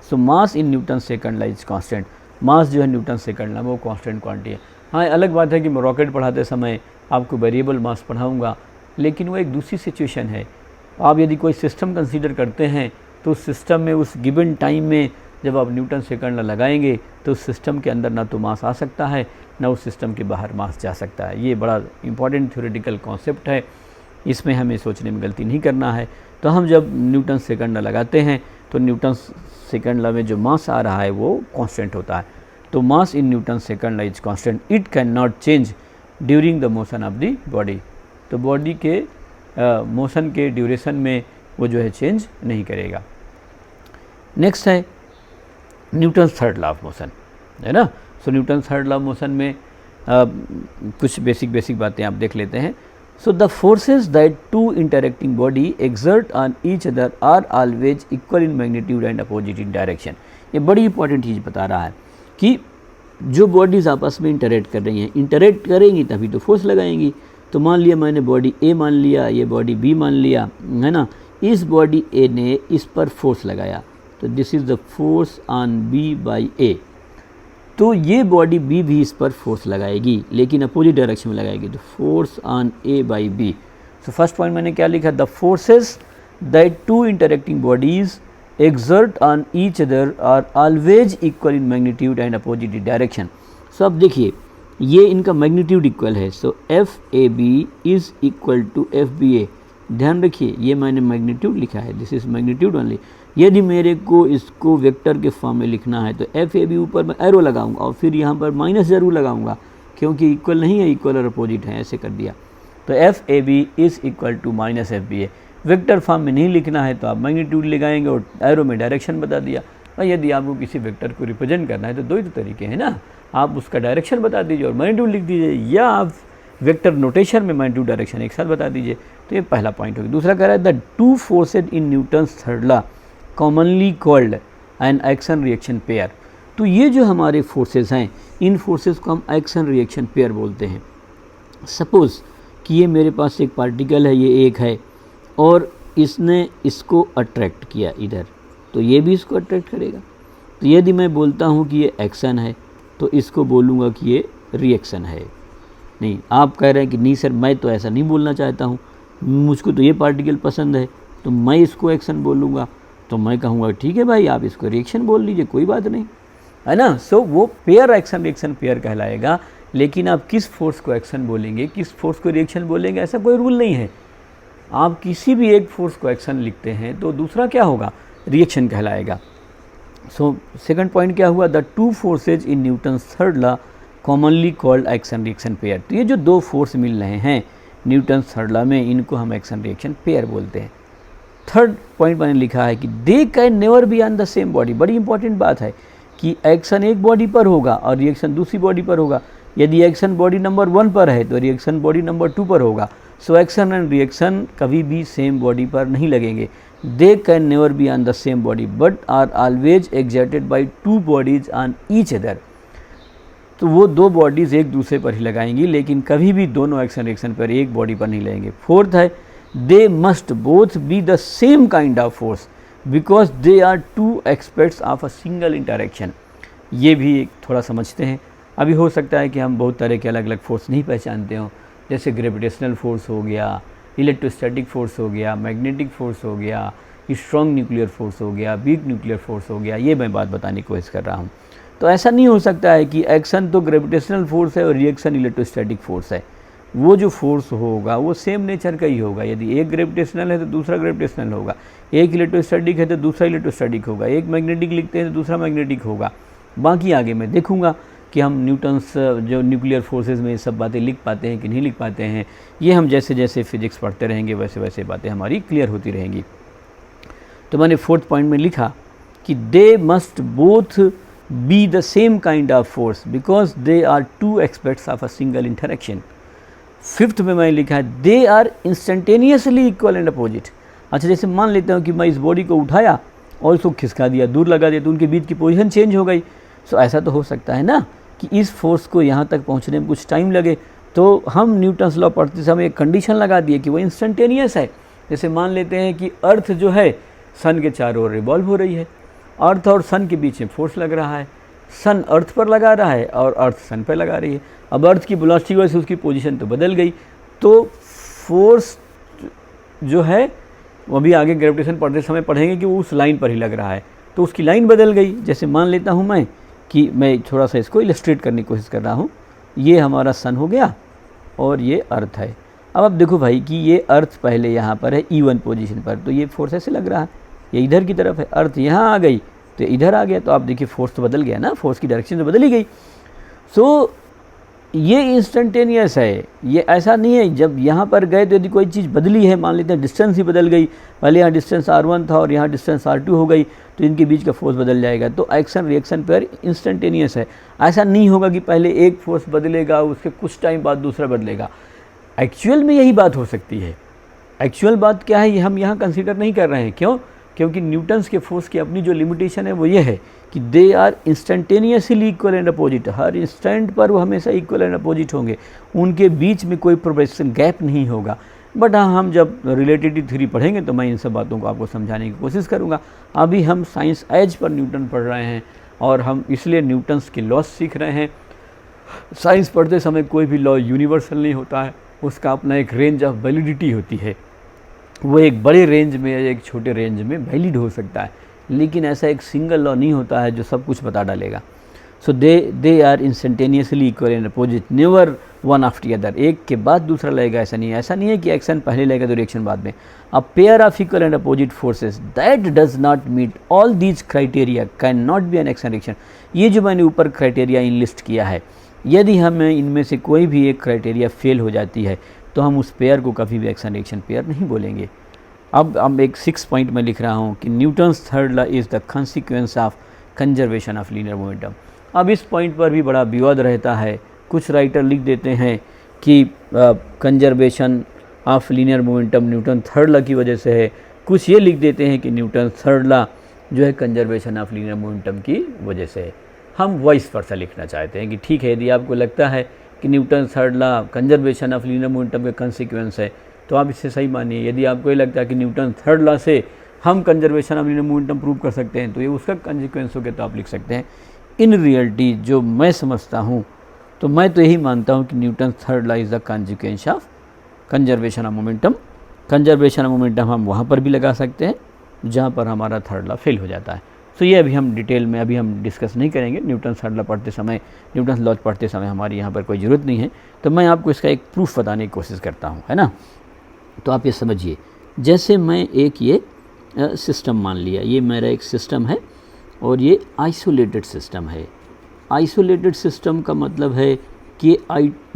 So mass in Newton second law is constant, mass जो है न्यूटन सेकंड ला वो कांस्टेंट क्वांटिटी है। हाँ, अलग बात है कि मैं रॉकेट पढ़ाते समय आपको वेरिएबल मास पढ़ाऊँगा, लेकिन वो एक दूसरी सिचुएशन है। आप यदि कोई सिस्टम कंसीडर करते हैं तो उस सिस्टम में उस गिवन टाइम में जब आप न्यूटन सेकंड ला लगाएंगे तो उस सिस्टम के अंदर ना तो मास आ सकता है ना उस सिस्टम के बाहर मास जा सकता है। ये बड़ा इंपॉर्टेंट थ्योरेटिकल कॉन्सेप्ट है, इसमें हमें सोचने में गलती नहीं करना है। तो हम जब न्यूटन सेकंड ला लगाते हैं तो न्यूटन सेकंड ला में जो मास आ रहा है वो कांस्टेंट होता है। तो mass in Newton second law is constant, it can not change during the motion of the body. तो बॉडी के मोशन के ड्यूरेशन में वो जो है चेंज नहीं करेगा। नेक्स्ट है Newton third law of motion, है ना। So Newton third law of motion में कुछ बेसिक बातें आप देख लेते हैं। So the forces that two interacting body exert on each other are always equal in magnitude and opposite in direction. ये बड़ी इंपॉर्टेंट चीज़ बता रहा है कि जो बॉडीज़ आपस में इंटरेक्ट कर रही हैं, इंटरेक्ट करेंगी तभी तो फोर्स लगाएंगी। तो मान लिया मैंने बॉडी ए मान लिया, ये बॉडी बी मान लिया, है ना। इस बॉडी ए ने इस पर फोर्स लगाया, तो this is the force on B by A. तो ये बॉडी बी भी इस पर फोर्स लगाएगी, लेकिन अपोजिट डायरेक्शन में लगाएगी, तो force on A by B. So first point मैंने क्या लिखा, the forces that two interacting bodies exert on each other are always equal in magnitude and opposite direction. So अब देखिए ये इनका मैग्नीट्यूड इक्वल है, so F A B is equal to F B A. ध्यान रखिए ये मैंने मैग्नीट्यूड लिखा है, दिस इज़ मैग्नीट्यूड ओनली। यदि मेरे को इसको वेक्टर के फॉर्म में लिखना है तो एफ ए बी ऊपर मैं एरो लगाऊंगा और फिर यहाँ पर माइनस ज़रूर लगाऊंगा, क्योंकि इक्वल नहीं है, इक्वल और अपोजिट है, ऐसे कर दिया। तो F A B is equal to minus F B A. Vector form में नहीं लिखना है तो आप मैग्नीट्यूड लगाएंगे और एरो में डायरेक्शन बता दिया। और यदि आपको किसी वेक्टर को रिप्रेजेंट करना है तो दो ही तो तरीके हैं ना, आप उसका डायरेक्शन बता दीजिए और मैग्नीट्यूड लिख दीजिए, या आप वेक्टर नोटेशन में मैग्नीट्यूड डायरेक्शन एक साथ बता दीजिए। तो ये पहला पॉइंट होगा। दूसरा कह रहा है the two forces in Newton's third law commonly called an action reaction pair. तो ये जो हमारे फोर्सेस हैं, इन फोर्सेस को हम एक्शन रिएक्शन पेयर बोलते हैं। सपोज़ कि ये मेरे पास एक पार्टिकल है, ये एक है, और इसने इसको अट्रैक्ट किया इधर, तो ये भी इसको अट्रैक्ट करेगा। तो यदि मैं बोलता हूँ कि ये एक्शन है तो इसको बोलूँगा कि ये रिएक्शन है। नहीं, आप कह रहे हैं कि नहीं सर मैं तो ऐसा नहीं बोलना चाहता हूँ, मुझको तो ये पार्टिकल पसंद है तो मैं इसको एक्शन बोलूँगा। तो मैं कहूँगा ठीक है भाई, आप इसको रिएक्शन बोल लीजिए, कोई बात नहीं, है ना। सो वो पेयर एक्शन रिएक्शन पेयर कहलाएगा। लेकिन आप किस फोर्स को एक्शन बोलेंगे, किस फोर्स को रिएक्शन बोलेंगे, ऐसा कोई रूल नहीं है। आप किसी भी एक फोर्स को एक्शन लिखते हैं तो दूसरा क्या होगा, रिएक्शन कहलाएगा। सो सेकंड पॉइंट क्या हुआ, the two forces in Newton's third law commonly called action reaction pair. तो ये जो दो फोर्स मिल रहे हैं न्यूटन्स थर्ड लॉ में, इनको हम एक्शन रिएक्शन पेयर बोलते हैं। थर्ड पॉइंट मैंने लिखा है कि दे can never be on the same body. बड़ी इंपॉर्टेंट बात है कि एक्शन एक बॉडी पर होगा और रिएक्शन दूसरी बॉडी पर होगा। यदि एक्शन बॉडी नंबर 1 पर है तो रिएक्शन बॉडी नंबर 2 पर होगा। सो एक्शन एंड रिएक्शन कभी भी सेम बॉडी पर नहीं लगेंगे। They can never be on the same body but are always excited by two bodies on each other. तो वो दो बॉडीज़ एक दूसरे पर ही लगाएंगी, लेकिन कभी भी दोनों एक्शन रिएक्शन पर एक बॉडी पर नहीं लगेंगे। फोर्थ है they must both be the same kind of force because they are two aspects of a single interaction. ये भी एक थोड़ा समझते हैं। अभी हो सकता है कि हम बहुत तरह के अलग अलग फोर्स नहीं पहचानते हों, जैसे ग्रेविटेशनल फोर्स हो गया, इलेक्ट्रोस्टैटिक फोर्स हो गया, मैग्नेटिक फोर्स हो गया, स्ट्रॉन्ग न्यूक्लियर फोर्स हो गया, वीक न्यूक्लियर फोर्स हो गया। ये मैं बात बताने की कोशिश कर रहा हूँ। तो ऐसा नहीं हो सकता है कि एक्शन तो ग्रेविटेशनल फोर्स है और रिएक्शन इलेक्ट्रोस्टैटिक फोर्स है। वो जो फोर्स होगा वो सेम नेचर का ही होगा। यदि एक ग्रेविटेशनल है तो दूसरा ग्रेविटेशनल होगा, एक इलेक्ट्रोस्टैटिक है तो दूसरा इलेक्ट्रोस्टैटिक होगा, एक मैग्नेटिक लिखते हैं तो दूसरा मैग्नेटिक होगा। बाकी आगे मैं देखूंगा कि हम न्यूटन्स जो न्यूक्लियर फोर्सेस में ये सब बातें लिख पाते हैं कि नहीं लिख पाते हैं। ये हम जैसे जैसे फिजिक्स पढ़ते रहेंगे वैसे वैसे बातें हमारी क्लियर होती रहेंगी। तो मैंने फोर्थ पॉइंट में लिखा कि they must both be the same kind of force because they are two aspects of a single interaction. Fifth में मैंने लिखा है they are instantaneously equal and opposite. अच्छा, जैसे मान लेता हूँ कि मैं इस बॉडी को उठाया और इसको खिसका दिया, दूर लगा दिया, तो उनके बीच की पोजीशन चेंज हो गई। सो ऐसा तो हो सकता है ना कि इस फोर्स को यहाँ तक पहुँचने में कुछ टाइम लगे तो हम न्यूटन्स लॉ पढ़ते समय एक कंडीशन लगा दिए कि वो इंस्टेंटेनियस है। जैसे मान लेते हैं कि अर्थ जो है सन के चारों ओर रिवॉल्व हो रही है, अर्थ और सन के बीच में फोर्स लग रहा है, सन अर्थ पर लगा रहा है और अर्थ सन पर लगा रही है। अब अर्थ की वेलोसिटी वजह से उसकी पोजीशन तो बदल गई, तो फोर्स जो है वो अभी आगे ग्रेविटेशन पढ़ते समय पढ़ेंगे कि वो उस लाइन पर ही लग रहा है, तो उसकी लाइन बदल गई। जैसे मान लेता हूँ मैं कि मैं थोड़ा सा इसको इलस्ट्रेट करने की कोशिश कर रहा हूँ, ये हमारा सन हो गया और ये अर्थ है। अब आप देखो भाई कि ये अर्थ पहले यहाँ पर है E1 पोजीशन पर, तो ये फोर्स ऐसे लग रहा है, ये इधर की तरफ है, अर्थ यहाँ आ गई तो इधर आ गया, तो आप देखिए फोर्स तो बदल गया ना, फोर्स की डायरेक्शन तो बदल ही गई। सो ये इंस्टेंटेनियस है, ये ऐसा नहीं है जब यहाँ पर गए तो यदि कोई चीज़ बदली है, मान लेते हैं डिस्टेंस ही बदल गई, पहले यहाँ डिस्टेंस R1 था और यहाँ डिस्टेंस R2 हो गई, तो इनके बीच का फोर्स बदल जाएगा। तो एक्शन रिएक्शन पेयर इंस्टेंटेनियस है। ऐसा नहीं होगा कि पहले एक फोर्स बदलेगा उसके कुछ टाइम बाद दूसरा बदलेगा। एक्चुअल में यही बात हो सकती है। एक्चुअल बात क्या है ये हम यहाँ कंसीडर नहीं कर रहे हैं। क्यों? क्योंकि न्यूटन्स के फोर्स की अपनी जो लिमिटेशन है वो ये है कि they are instantaneously equal and opposite. हर इंस्टेंट पर वो हमेशा इक्वल एंड अपोजिट होंगे, उनके बीच में कोई प्रोपोर्शन गैप नहीं होगा। बट हाँ, हम जब रिलेटिविटी थ्योरी पढ़ेंगे तो मैं इन सब बातों को आपको समझाने की कोशिश करूँगा। अभी हम साइंस एज पर न्यूटन पढ़ रहे हैं और हम इसलिए न्यूटन्स के लॉस सीख रहे हैं। साइंस पढ़ते समय कोई भी लॉ यूनिवर्सल नहीं होता है, उसका अपना एक रेंज ऑफ वैलिडिटी होती है। वो एक बड़े रेंज में या एक छोटे रेंज में वैलिड हो सकता है, लेकिन ऐसा एक सिंगल लॉ नहीं होता है जो सब कुछ बता डालेगा। So they are instantaneously equal and opposite, never one after the other. एक के बाद दूसरा लगेगा, ऐसा नहीं है। ऐसा नहीं है कि एक्शन पहले लगेगा तो रिएक्शन बाद में। A pair of equal and opposite forces that does not meet all these criteria can not be an action reaction. ये जो मैंने ऊपर क्राइटेरिया इनलिस्ट किया है, यदि हमें इनमें से कोई भी एक क्राइटेरिया फेल हो जाती है तो हम उस पेयर को कभी भी एक्शन रिएक्शन पेयर नहीं बोलेंगे। अब एक 6 पॉइंट में लिख रहा हूँ कि Newton's third law is the consequence of conservation of linear momentum. अब इस पॉइंट पर भी बड़ा विवाद रहता है। कुछ राइटर लिख देते हैं कि conservation of linear momentum Newton third law की वजह से है, कुछ ये लिख देते हैं कि न्यूटन थर्ड लॉ जो है कंजर्वेशन ऑफ लीनियर मोमेंटम की वजह से है। हम वॉइस वर्सा लिखना चाहते हैं कि ठीक है, यदि आपको लगता है कि Newton third law conservation of linear momentum का कंसिक्वेंस है तो आप इसे सही मानिए। यदि आपको ये लगता है कि न्यूटन थर्ड लॉ से हम conservation of linear momentum prove कर सकते हैं तो ये उसका कंसिक्वेंस हो गया, तो आप लिख सकते हैं। इन रियलिटी जो मैं समझता हूँ तो मैं तो यही मानता हूँ कि Newton third law is the consequence of conservation of momentum. Conservation of momentum हम वहाँ पर भी लगा सकते हैं जहाँ पर हमारा थर्ड लॉ फेल हो जाता है। तो ये अभी हम डिटेल में अभी हम डिस्कस नहीं करेंगे। न्यूटन थर्ड लॉ पढ़ते समय, न्यूटन लॉ पढ़ते समय हमारी यहाँ पर कोई ज़रूरत नहीं है। तो मैं आपको इसका एक प्रूफ बताने की कोशिश करता हूँ, है ना। तो आप ये समझिए, जैसे मैं एक ये सिस्टम मान लिया, ये मेरा एक सिस्टम है और ये आइसोलेटेड सिस्टम है। आइसोलेटेड सिस्टम का मतलब है कि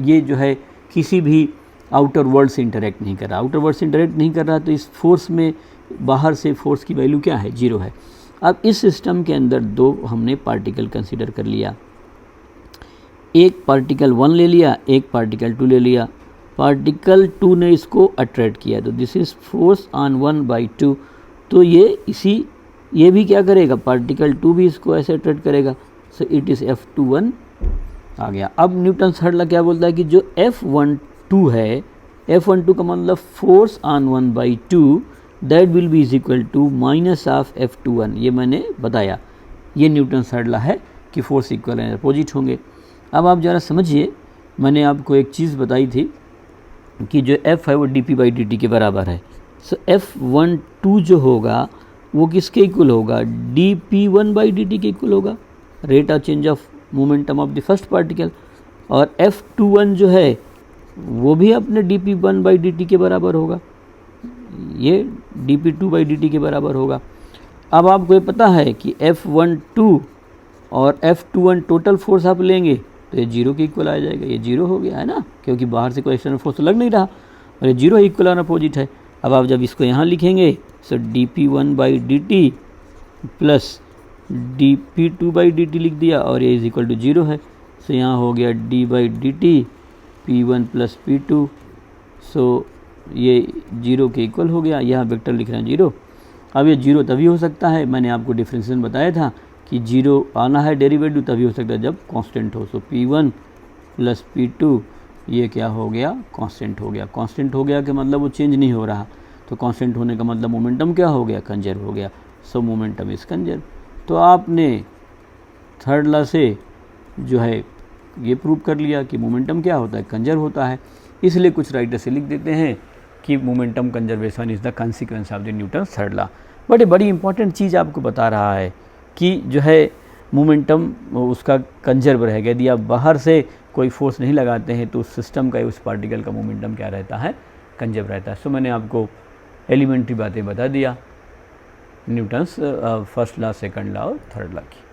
ये जो है किसी भी आउटर वर्ल्ड से इंटरेक्ट नहीं कर रहा। आउटर वर्ल्ड से इंटरेक्ट नहीं कर रहा तो इस फोर्स में बाहर से फोर्स की वैल्यू क्या है? 0 है। अब इस सिस्टम के अंदर दो हमने पार्टिकल कंसीडर कर लिया, एक पार्टिकल 1 ले लिया, एक पार्टिकल 2 ले लिया। पार्टिकल 2 ने इसको अट्रैक्ट किया तो दिस इज़ फोर्स ऑन 1/2। तो ये भी क्या करेगा? पार्टिकल 2 भी इसको ऐसे अट्रैक्ट करेगा। सो इट इज़ F21 आ गया। अब न्यूटन थर्ड लॉ क्या बोलता है कि जो F12 है, F12 का मतलब force on 1/2 that will be is equal to minus of F21। ये मैंने बताया, ये न्यूटन थर्ड लॉ है कि फोर्स इक्वल एंड अपोजिट होंगे। अब आप ज़रा समझिए, मैंने आपको एक चीज़ बताई थी कि जो F है वो dp/dt के बराबर है। सो F12 जो होगा वो किसके इक्वल होगा? dp1/dt के इक्वल होगा, rate of change of momentum of the first particle. और F21 जो है वो भी अपने dp1/dt के बराबर होगा, ये dp2/dt के बराबर होगा। अब आपको ये पता है कि F12 और F21 टोटल फोर्स आप लेंगे तो ये 0 के इक्वल आ जाएगा। ये 0 हो गया है ना, क्योंकि बाहर से कोई एक्सटर्नल फोर्स तो लग नहीं रहा और ये 0 इक्वल और अपोजिट है। अब आप जब इसको यहाँ लिखेंगे सो dp1/dt प्लस dp2/dt लिख दिया और ये इज इक्वल टू 0 है। सो यहाँ हो गया d/dt p1 प्लस p2। सो ये 0 के इक्वल हो गया। यहाँ वेक्टर लिख रहे हैं 0। अब ये 0 तभी हो सकता है, मैंने आपको डिफरेंशिएशन बताया था कि 0 आना है डेरिवेटिव तभी हो सकता है जब कांस्टेंट हो। सो p1 प्लस p2 ये क्या हो गया, कांस्टेंट हो गया। कांस्टेंट हो गया कि मतलब वो चेंज नहीं हो रहा, तो कांस्टेंट होने का मतलब मोमेंटम क्या हो गया, कंजर्व हो गया। सो मोमेंटम इज कंजर्व। तो आपने थर्ड लॉ से जो है ये प्रूव कर लिया कि मोमेंटम क्या होता है, कंजर्व होता है। इसलिए कुछ राइटर से लिख देते हैं कि momentum conservation is the consequence of the Newton third law. But ये बड़ी इंपॉर्टेंट चीज़ आपको बता रहा है कि जो है मोमेंटम उसका कंजर्व रहेगा। यदि आप बाहर से कोई फोर्स नहीं लगाते हैं तो उस सिस्टम का, उस पार्टिकल का मोमेंटम क्या रहता है, कंजर्व रहता है। सो मैंने आपको एलिमेंट्री बातें बता दिया Newton's first law, second law और थर्ड लॉ की।